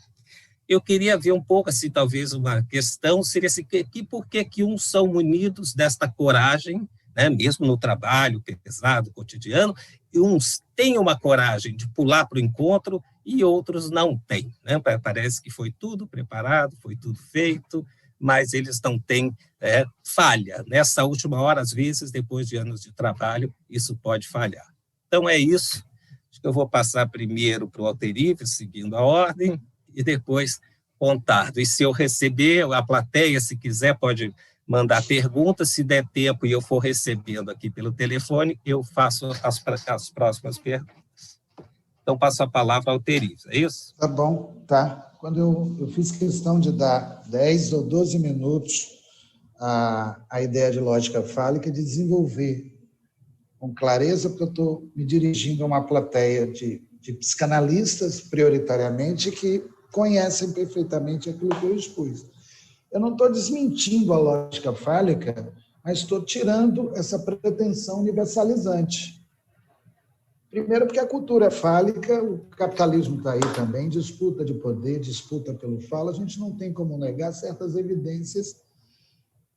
Eu queria ver um pouco, assim, talvez uma questão seria assim, por que uns são munidos desta coragem, né, mesmo no trabalho pesado, cotidiano, e uns têm uma coragem de pular para o encontro e outros não têm, né? Parece que foi tudo preparado, foi tudo feito, mas eles não têm falha. Nessa última hora, às vezes, depois de anos de trabalho, isso pode falhar. Então, é isso. Acho que eu vou passar primeiro para o Alterives, seguindo a ordem, e depois Contardo. E se eu receber, a plateia, se quiser, pode mandar perguntas. Se der tempo e eu for recebendo aqui pelo telefone, eu faço as próximas perguntas. Então, passo a palavra ao Alterives, é isso?
Tá bom, tá. Quando eu fiz questão de dar 10 ou 12 minutos à ideia de lógica fálica, de desenvolver com clareza, porque eu estou me dirigindo a uma plateia de psicanalistas, prioritariamente, que conhecem perfeitamente aquilo que eu expus. Eu não estou desmentindo a lógica fálica, mas estou tirando essa pretensão universalizante. Primeiro, porque a cultura é fálica, o capitalismo está aí também, disputa de poder, disputa pelo falo, a gente não tem como negar certas evidências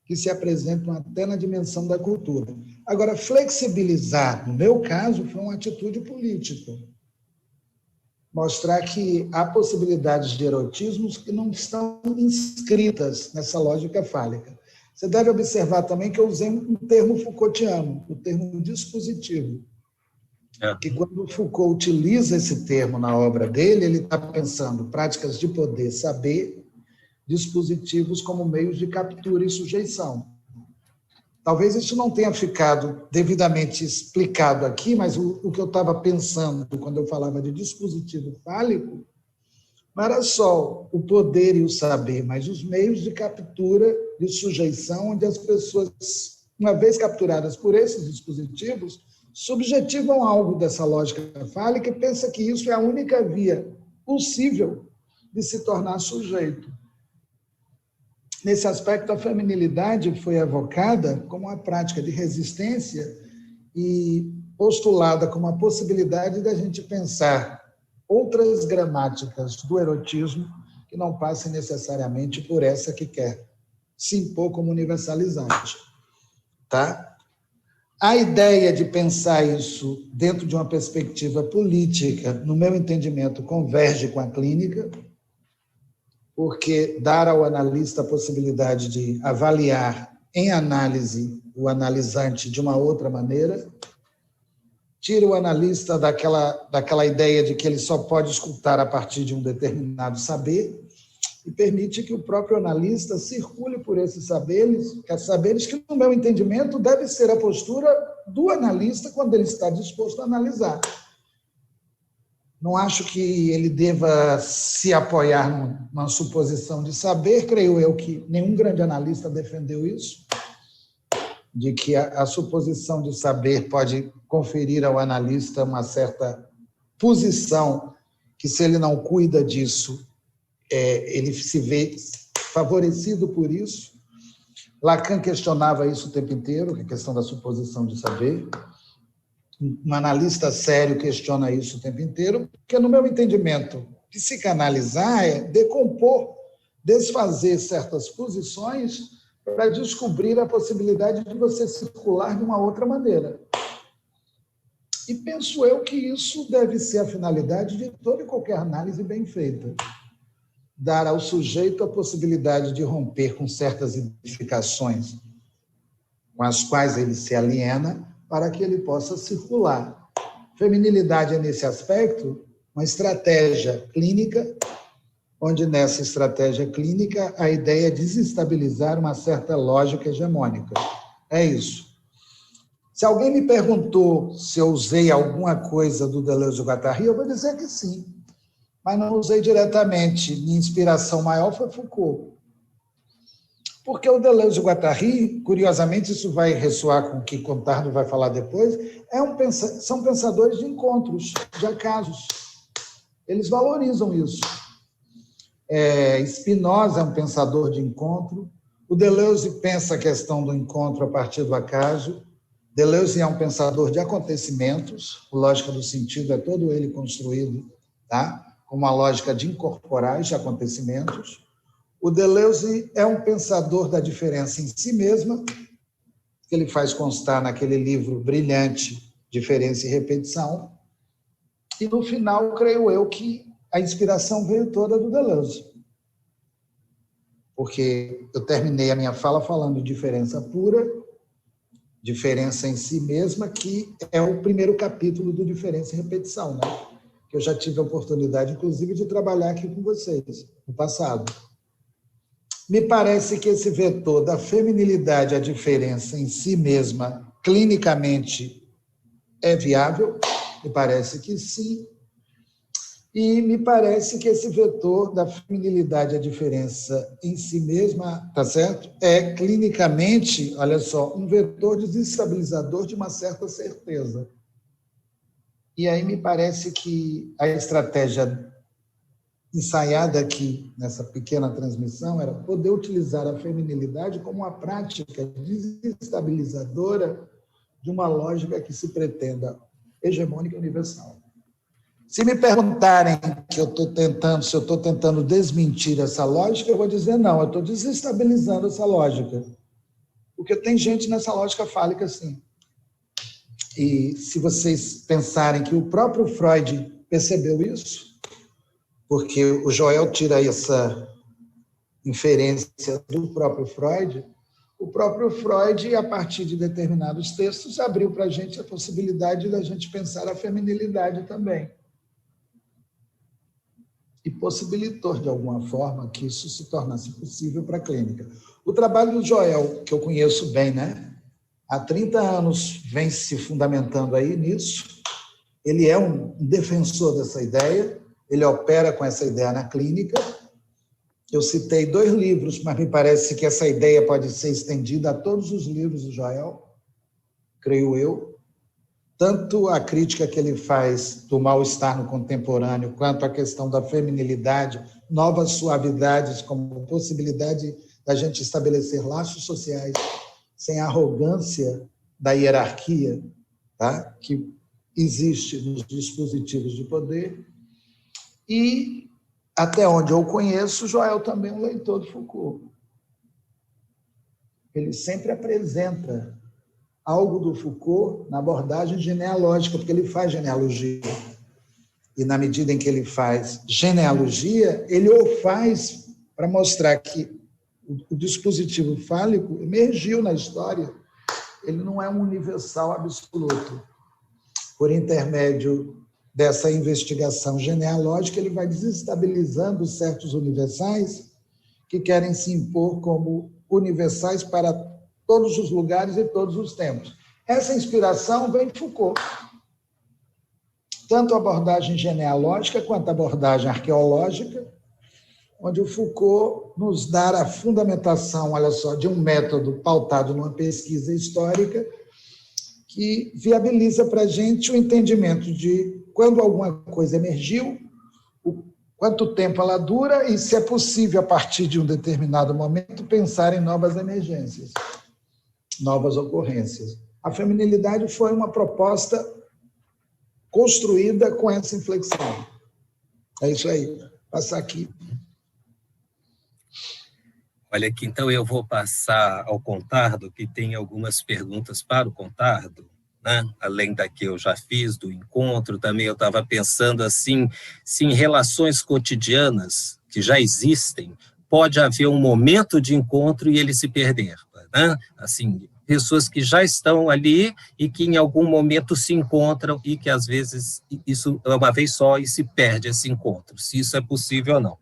que se apresentam até na dimensão da cultura. Agora, flexibilizar, no meu caso, foi uma atitude política. Mostrar que há possibilidades de erotismos que não estão inscritas nessa lógica fálica. Você deve observar também que eu usei um termo Foucaultiano, o termo dispositivo. Que quando Foucault utiliza esse termo na obra dele, ele está pensando práticas de poder, saber, dispositivos como meios de captura e sujeição. Talvez isso não tenha ficado devidamente explicado aqui, mas o que eu estava pensando quando eu falava de dispositivo fálico não era só o poder e o saber, mas os meios de captura e sujeição, onde as pessoas, uma vez capturadas por esses dispositivos, subjetivam algo dessa lógica fálica e pensam que isso é a única via possível de se tornar sujeito. Nesse aspecto, a feminilidade foi evocada como uma prática de resistência e postulada como a possibilidade da gente pensar outras gramáticas do erotismo que não passem necessariamente por essa que quer se impor como universalizante. Tá? A ideia de pensar isso dentro de uma perspectiva política, no meu entendimento, converge com a clínica, porque dar ao analista a possibilidade de avaliar em análise o analisante de uma outra maneira, tira o analista daquela ideia de que ele só pode escutar a partir de um determinado saber e permite que o próprio analista circule por esses saberes que, no meu entendimento, deve ser a postura do analista quando ele está disposto a analisar. Não acho que ele deva se apoiar numa suposição de saber, creio eu que nenhum grande analista defendeu isso, de que a suposição de saber pode conferir ao analista uma certa posição que, se ele não cuida disso, ele se vê favorecido por isso. Lacan questionava isso o tempo inteiro, a questão da suposição de saber. Um analista sério questiona isso o tempo inteiro, porque, no meu entendimento, psicanalizar é decompor, desfazer certas posições para descobrir a possibilidade de você circular de uma outra maneira. E penso eu que isso deve ser a finalidade de toda e qualquer análise bem feita. Dar ao sujeito a possibilidade de romper com certas identificações com as quais ele se aliena, para que ele possa circular. Feminilidade é, nesse aspecto, uma estratégia clínica, onde, nessa estratégia clínica, a ideia é desestabilizar uma certa lógica hegemônica. É isso. Se alguém me perguntou se eu usei alguma coisa do Deleuze e Guattari, eu vou dizer que sim, mas não usei diretamente. Minha inspiração maior foi Foucault. Porque o Deleuze e Guattari, curiosamente, isso vai ressoar com o que Contardo vai falar depois, são pensadores de encontros, de acasos. Eles valorizam isso. Spinoza é um pensador de encontro. O Deleuze pensa a questão do encontro a partir do acaso. Deleuze é um pensador de acontecimentos. A lógica do sentido é todo ele construído, tá? Com uma lógica de incorporais de acontecimentos. O Deleuze é um pensador da diferença em si mesma, que ele faz constar naquele livro brilhante, Diferença e Repetição. E, no final, creio eu que a inspiração veio toda do Deleuze. Porque eu terminei a minha fala falando de diferença pura, diferença em si mesma, que é o primeiro capítulo do Diferença e Repetição, né? Que eu já tive a oportunidade, inclusive, de trabalhar aqui com vocês, no passado. Me parece que esse vetor da feminilidade, a diferença em si mesma, clinicamente, é viável, me parece que sim, e me parece que esse vetor da feminilidade, a diferença em si mesma, tá certo? É clinicamente, olha só, um vetor desestabilizador de uma certa certeza. E aí me parece que a estratégia ensaiada aqui nessa pequena transmissão era poder utilizar a feminilidade como uma prática desestabilizadora de uma lógica que se pretenda hegemônica e universal. Se me perguntarem se eu estou tentando desmentir essa lógica, eu vou dizer não, eu estou desestabilizando essa lógica. Porque tem gente nessa lógica fálica, sim. E se vocês pensarem que o próprio Freud percebeu isso, porque o Joel tira essa inferência do próprio Freud, o próprio Freud, a partir de determinados textos, abriu para a gente a possibilidade da gente pensar a feminilidade também. E possibilitou, de alguma forma, que isso se tornasse possível para a clínica. O trabalho do Joel, que eu conheço bem, né? Há 30 anos vem se fundamentando aí nisso, ele é um defensor dessa ideia, ele opera com essa ideia na clínica. Eu citei 2 livros, mas me parece que essa ideia pode ser estendida a todos os livros do Joel, creio eu. Tanto a crítica que ele faz do mal-estar no contemporâneo, quanto a questão da feminilidade, novas suavidades, como possibilidade da gente estabelecer laços sociais sem a arrogância da hierarquia, tá? Que existe nos dispositivos de poder. E, até onde eu conheço, Joel também é um leitor de Foucault. ele sempre apresenta algo do Foucault na abordagem genealógica, porque ele faz genealogia. E, na medida em que ele faz genealogia, ele o faz para mostrar que o dispositivo fálico emergiu na história. Ele não é um universal absoluto. Por intermédio dessa investigação genealógica, ele vai desestabilizando certos universais que querem se impor como universais para todos os lugares e todos os tempos. Essa inspiração vem de Foucault. Tanto a abordagem genealógica quanto a abordagem arqueológica, onde o Foucault nos dá a fundamentação, olha só, de um método pautado numa pesquisa histórica que viabiliza para a gente o entendimento de quando alguma coisa emergiu, quanto tempo ela dura e se é possível, a partir de um determinado momento, pensar em novas emergências, novas ocorrências. A feminilidade foi uma proposta construída com essa inflexão. É isso aí. Passar aqui.
Olha aqui, então eu vou passar ao Contardo, que tem algumas perguntas para o Contardo, né? Além da que eu já fiz do encontro, também eu estava pensando assim, se em relações cotidianas que já existem, pode haver um momento de encontro e ele se perder, né? Assim, pessoas que já estão ali e que em algum momento se encontram e que às vezes isso é uma vez só e se perde esse encontro, se isso é possível ou não.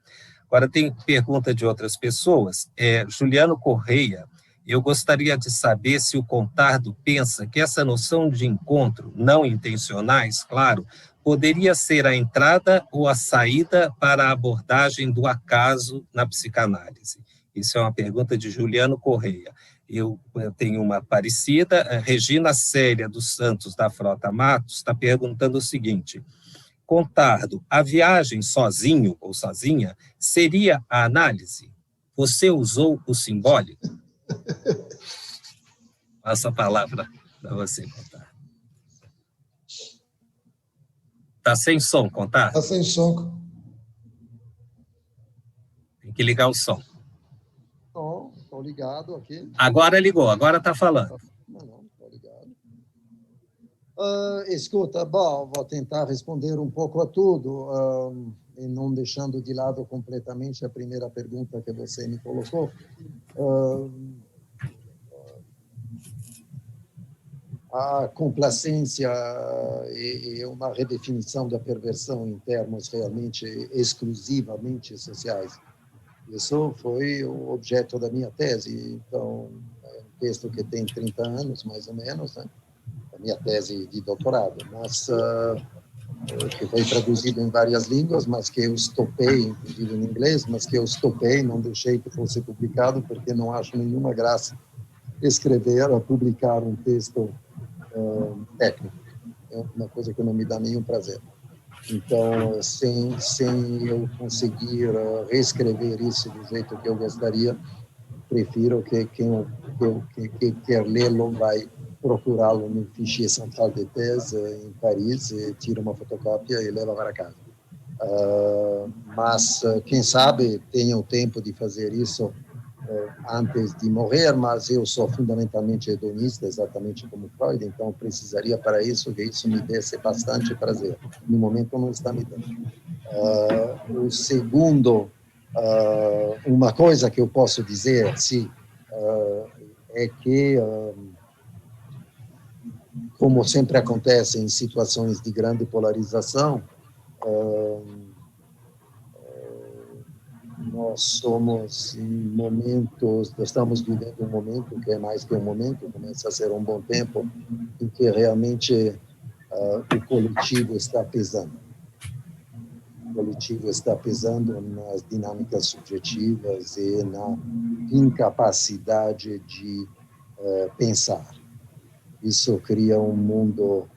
Agora, tem pergunta de outras pessoas. Juliano Correia, eu gostaria de saber se o Contardo pensa que essa noção de encontro, não intencionais, claro, poderia ser a entrada ou a saída para a abordagem do acaso na psicanálise. Isso é uma pergunta de Juliano Correia. Eu tenho uma parecida. Regina Célia dos Santos, da Frota Matos, está perguntando o seguinte: Contardo, a viagem sozinho ou sozinha seria a análise? Você usou o simbólico? Passa a palavra para você, Contardo. Está sem som, Contardo?
Está sem som.
Tem que ligar o som.
Estou ligado aqui.
Agora ligou, agora está falando.
Não, estou ligado. Escuta, bom, vou tentar responder um pouco a tudo, e não deixando de lado completamente a primeira pergunta que você me colocou. A complacência é uma redefinição da perversão em termos realmente exclusivamente sociais. Isso foi o objeto da minha tese. Então, é um texto que tem 30 anos, mais ou menos, né? A minha tese de doutorado, mas que foi traduzido em várias línguas, mas que eu estopei, inclusive em inglês, mas que eu estopei, não deixei que fosse publicado, porque não acho nenhuma graça escrever ou publicar um texto técnico. É uma coisa que não me dá nenhum prazer. Então, sem eu conseguir reescrever isso do jeito que eu gostaria, prefiro que quem quer lê-lo vai procurá-lo no fichier central de thèse em Paris, e tira uma fotocópia e leva para casa. Mas, quem sabe, tenha o tempo de fazer isso antes de morrer, mas eu sou fundamentalmente hedonista, exatamente como Freud, então precisaria para isso que isso me desse bastante prazer. No momento não está me dando. O segundo, uma coisa que eu posso dizer, sim, é que, como sempre acontece em situações de grande polarização, nós somos em momentos, estamos vivendo um momento que é mais que um momento, começa a ser um bom tempo, em que realmente o coletivo está pesando. O coletivo está pesando nas dinâmicas subjetivas e na incapacidade de pensar. Isso cria um mundo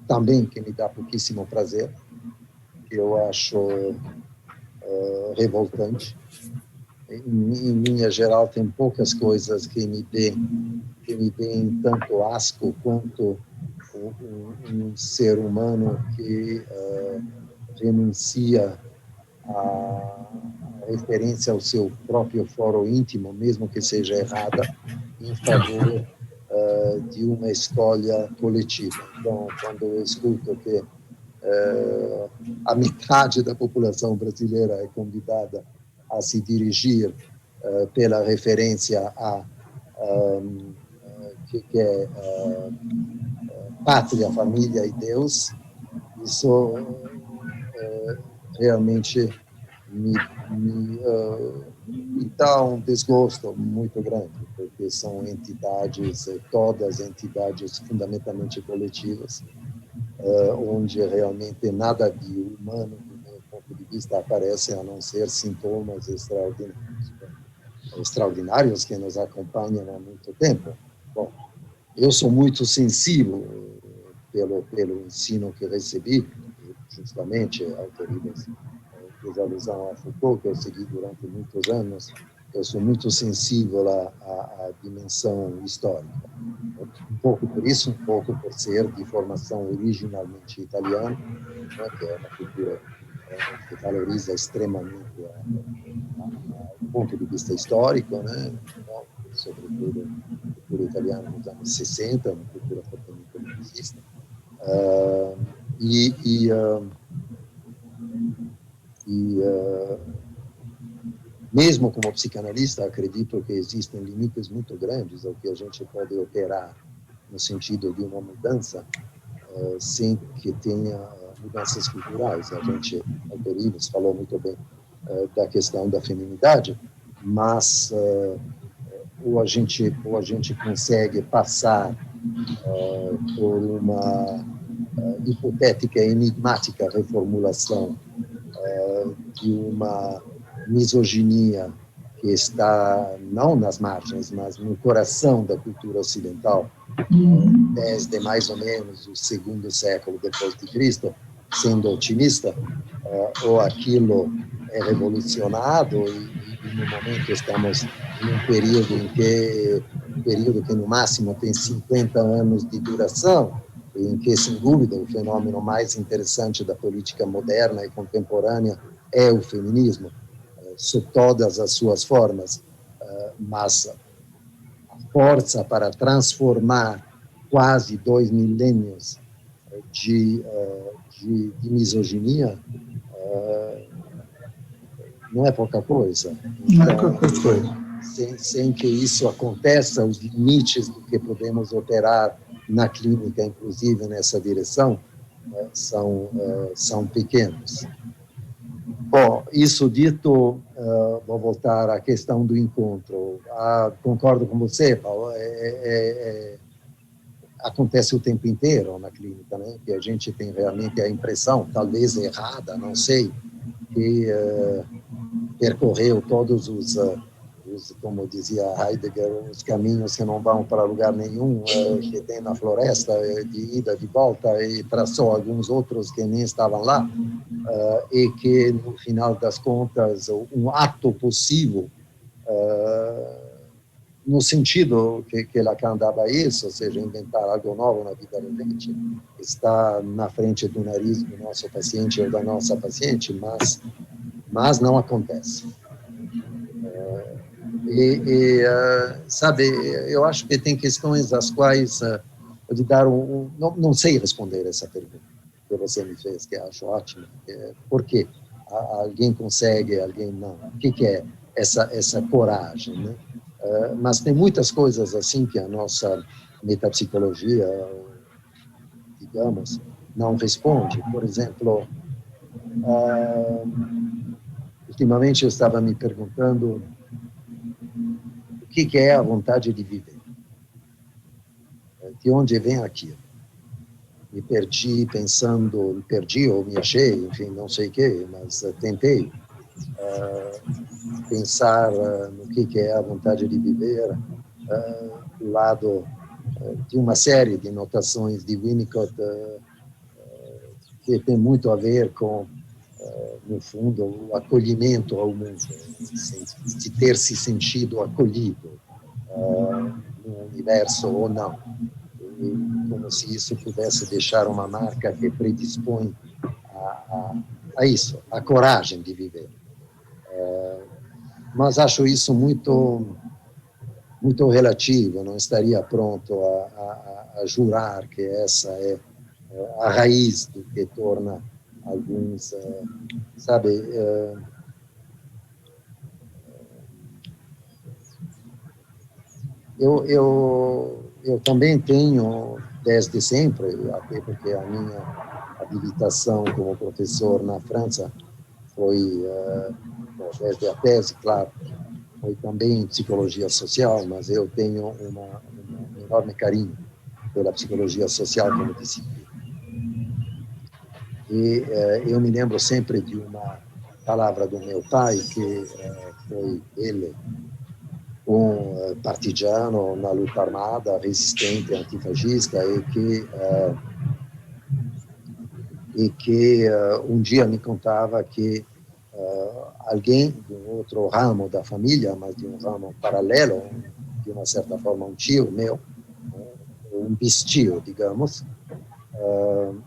também que me dá pouquíssimo prazer, que eu acho revoltante. Em linha geral, tem poucas coisas que me deem tanto asco quanto um ser humano que renuncia a referência ao seu próprio foro íntimo, mesmo que seja errada, em favor de uma escolha coletiva. Então, quando eu escuto que a metade da população brasileira é convidada a se dirigir pela referência a que é pátria, família e Deus, isso realmente me dá um desgosto muito grande, porque são entidades, todas entidades fundamentalmente coletivas, onde realmente nada de humano, do meu ponto de vista, aparece, a não ser sintomas extraordinários que nos acompanham há muito tempo. Bom, eu sou muito sensível pelo ensino que recebi, justamente, Alterives fez alusão a Foucault, que eu segui durante muitos anos. Eu sou muito sensível à dimensão histórica. Um pouco por isso, um pouco por ser de formação originalmente italiana, né, que é uma cultura que valoriza extremamente do ponto de vista histórico, né, sobretudo a cultura italiana nos anos 60, uma cultura fortemente marxista. Mesmo como psicanalista, acredito que existem limites muito grandes ao que a gente pode operar no sentido de uma mudança sem que tenha mudanças culturais. A gente, Alterives falou muito bem da questão da feminidade, mas ou a gente consegue passar por uma hipotética e enigmática reformulação de uma misoginia que está não nas margens, mas no coração da cultura ocidental, desde mais ou menos o segundo século depois de Cristo, sendo otimista, ou aquilo é revolucionado e no momento estamos em um período que no máximo tem 50 anos de duração, em que, sem dúvida, o fenômeno mais interessante da política moderna e contemporânea é o feminismo, sob todas as suas formas, mas a força para transformar quase 2 milênios de misoginia não é pouca coisa.
Não é pouca coisa.
Sem que isso aconteça, os limites do que podemos operar na clínica, inclusive nessa direção, são pequenos. Bom, isso dito, vou voltar à questão do encontro. Concordo com você, Paulo, acontece o tempo inteiro na clínica, né? Que a gente tem realmente a impressão, talvez errada, não sei, que percorreu todos os, como dizia Heidegger, os caminhos que não vão para lugar nenhum, que tem na floresta, de ida, de volta, e traçou alguns outros que nem estavam lá, e que, no final das contas, um ato possível, no sentido que Lacan dava isso, ou seja, inventar algo novo na vida da gente, está na frente do nariz do nosso paciente ou da nossa paciente, mas não acontece. Sabe, eu acho que tem questões às quais de dar não sei responder essa pergunta que você me fez, que acho ótima. Por quê? Alguém consegue, alguém não. O que é essa coragem, né? Mas tem muitas coisas assim que a nossa metapsicologia, digamos, não responde. Por exemplo, ultimamente eu estava me perguntando o que é a vontade de viver. De onde vem aquilo? Me perdi ou me achei, enfim, não sei o quê, mas tentei pensar no que é a vontade de viver do lado de uma série de notações de Winnicott que tem muito a ver com, no fundo, o acolhimento ao mundo, de ter se sentido acolhido no universo ou não, como se isso pudesse deixar uma marca que predispõe a isso, a coragem de viver. mas acho isso muito relativo, não estaria pronto a jurar que essa é a raiz do que torna alguns, sabe, eu também tenho, desde sempre, até porque a minha habilitação como professor na França foi, desde a tese, claro, foi também em psicologia social, mas eu tenho um enorme carinho pela psicologia social como disciplina. E eu me lembro sempre de uma palavra do meu pai, que foi ele, um partigiano na luta armada, resistente, antifascista, e que um dia me contava que alguém de um outro ramo da família, mas de um ramo paralelo, de uma certa forma um tio meu, um bistio, digamos,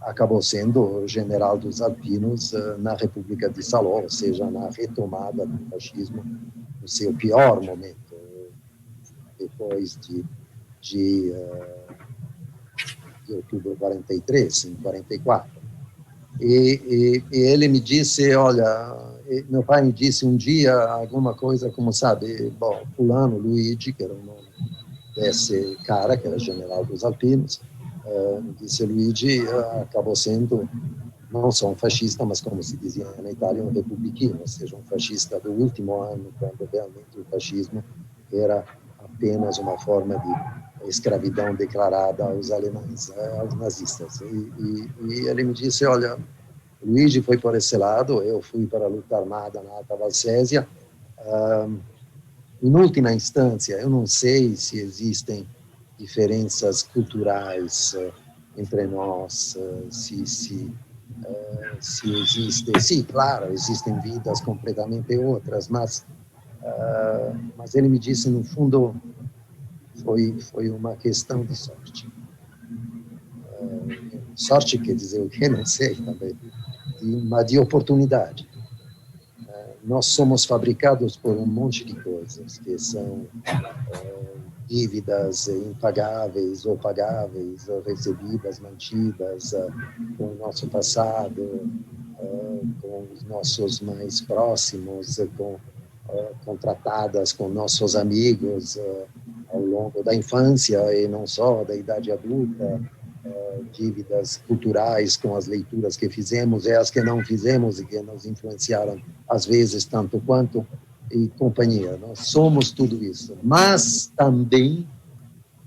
acabou sendo general dos Alpinos na República de Saló, ou seja, na retomada do fascismo no seu pior momento, depois de outubro de 43, em 44. E ele me disse, olha, meu pai me disse um dia alguma coisa como, sabe, bom, fulano, Luigi, que era o nome desse cara, que era general dos Alpinos, me disse, Luigi acabou sendo não só um fascista, mas como se dizia na Itália, um republicano, ou seja, um fascista do último ano, quando realmente o fascismo era apenas uma forma de escravidão declarada aos alemães, aos nazistas. E ele me disse, olha, Luigi foi por esse lado, eu fui para a luta armada na Alta Valsésia. Em última instância, eu não sei se existem diferenças culturais entre nós, se existe, sim, claro, existem vidas completamente outras, mas ele me disse, no fundo, foi uma questão de sorte. Sorte quer dizer o quê? Não sei também, mas de oportunidade. Nós somos fabricados por um monte de coisas que são dívidas impagáveis ou pagáveis, ou recebidas, mantidas com o nosso passado, com os nossos mais próximos, contratadas com nossos amigos ao longo da infância e não só, da idade adulta, dívidas culturais com as leituras que fizemos e as que não fizemos e que nos influenciaram, às vezes, tanto quanto, e companhia. Nós somos tudo isso, mas também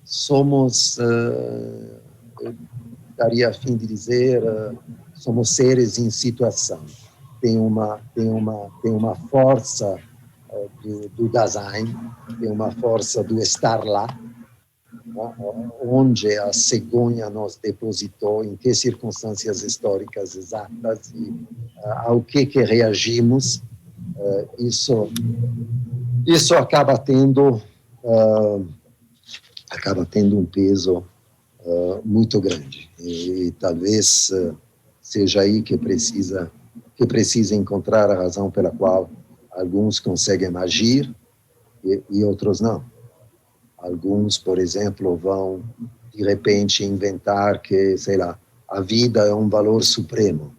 somos, eu daria a fim de dizer, somos seres em situação. Tem uma força do Dasein, tem uma força do estar lá, onde a cegonha nos depositou, em que circunstâncias históricas exatas e ao que reagimos, isso acaba tendo um peso muito grande e talvez seja aí que precisa encontrar a razão pela qual alguns conseguem agir e outros não. Alguns, por exemplo, vão, de repente, inventar que, sei lá, a vida é um valor supremo.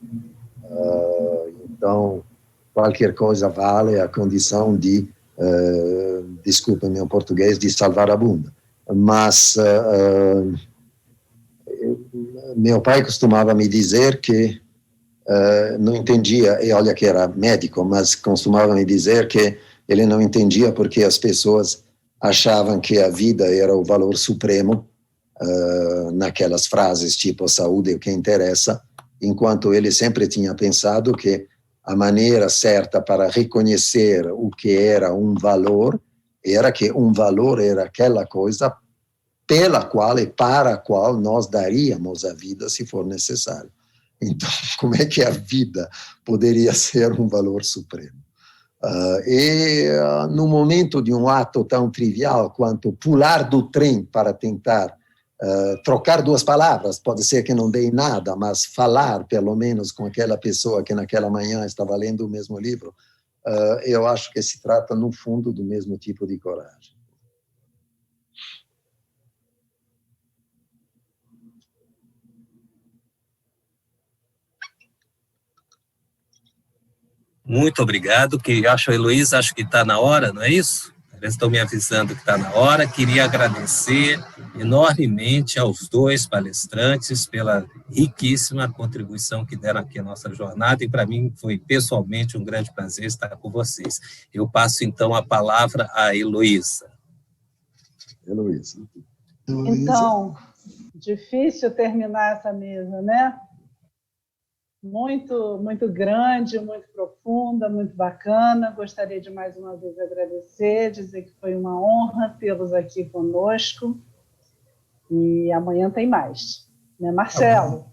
Então, qualquer coisa vale a condição de, desculpa meu português, de salvar a bunda. Mas meu pai costumava me dizer que não entendia, e olha que era médico, mas costumava me dizer que ele não entendia porque as pessoas achavam que a vida era o valor supremo, naquelas frases tipo saúde é o que interessa, enquanto ele sempre tinha pensado que a maneira certa para reconhecer o que era um valor era que um valor era aquela coisa pela qual e para a qual nós daríamos a vida se for necessário. Então, como é que a vida poderia ser um valor supremo? No momento de um ato tão trivial quanto pular do trem para tentar trocar duas palavras, pode ser que não dê em nada, mas falar pelo menos com aquela pessoa que naquela manhã estava lendo o mesmo livro, eu acho que se trata, no fundo, do mesmo tipo de coragem.
Muito obrigado, que acho, Heloísa, acho que está na hora, não é isso? Eles estão me avisando que está na hora. Queria agradecer enormemente aos dois palestrantes pela riquíssima contribuição que deram aqui à nossa jornada, e para mim foi pessoalmente um grande prazer estar com vocês. Eu passo então a palavra à Heloísa.
Heloísa.
Então, difícil terminar essa mesa, né? Muito, muito grande, muito profunda, muito bacana. Gostaria de mais uma vez agradecer, dizer que foi uma honra tê-los aqui conosco. E amanhã tem mais, né, Marcelo?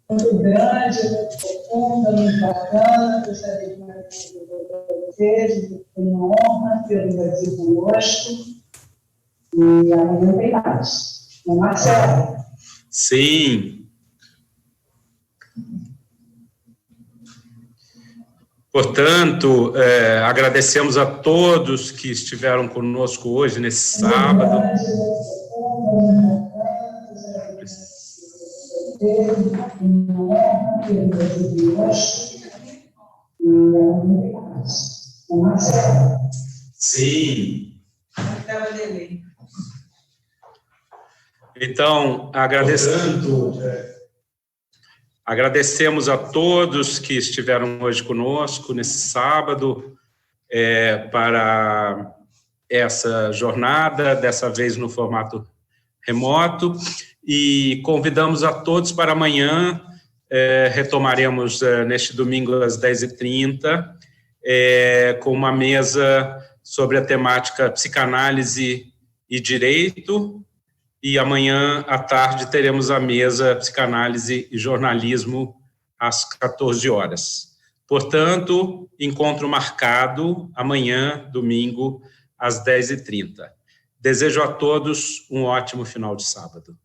Muito grande, muito profunda, muito bacana. Gostaria de mais uma vez agradecer, dizer que foi uma honra tê-los aqui conosco. E amanhã tem mais, né, Marcelo?
Sim. Portanto, agradecemos a todos que estiveram conosco hoje, nesse sábado. Sim. Então, agradecemos a todos que estiveram hoje conosco, nesse sábado, para essa jornada, dessa vez no formato remoto, e convidamos a todos para amanhã. Retomaremos neste domingo às 10h30, com uma mesa sobre a temática psicanálise e direito, e amanhã à tarde teremos a mesa psicanálise e jornalismo às 14 horas. Portanto, encontro marcado amanhã, domingo, às 10h30. Desejo a todos um ótimo final de sábado.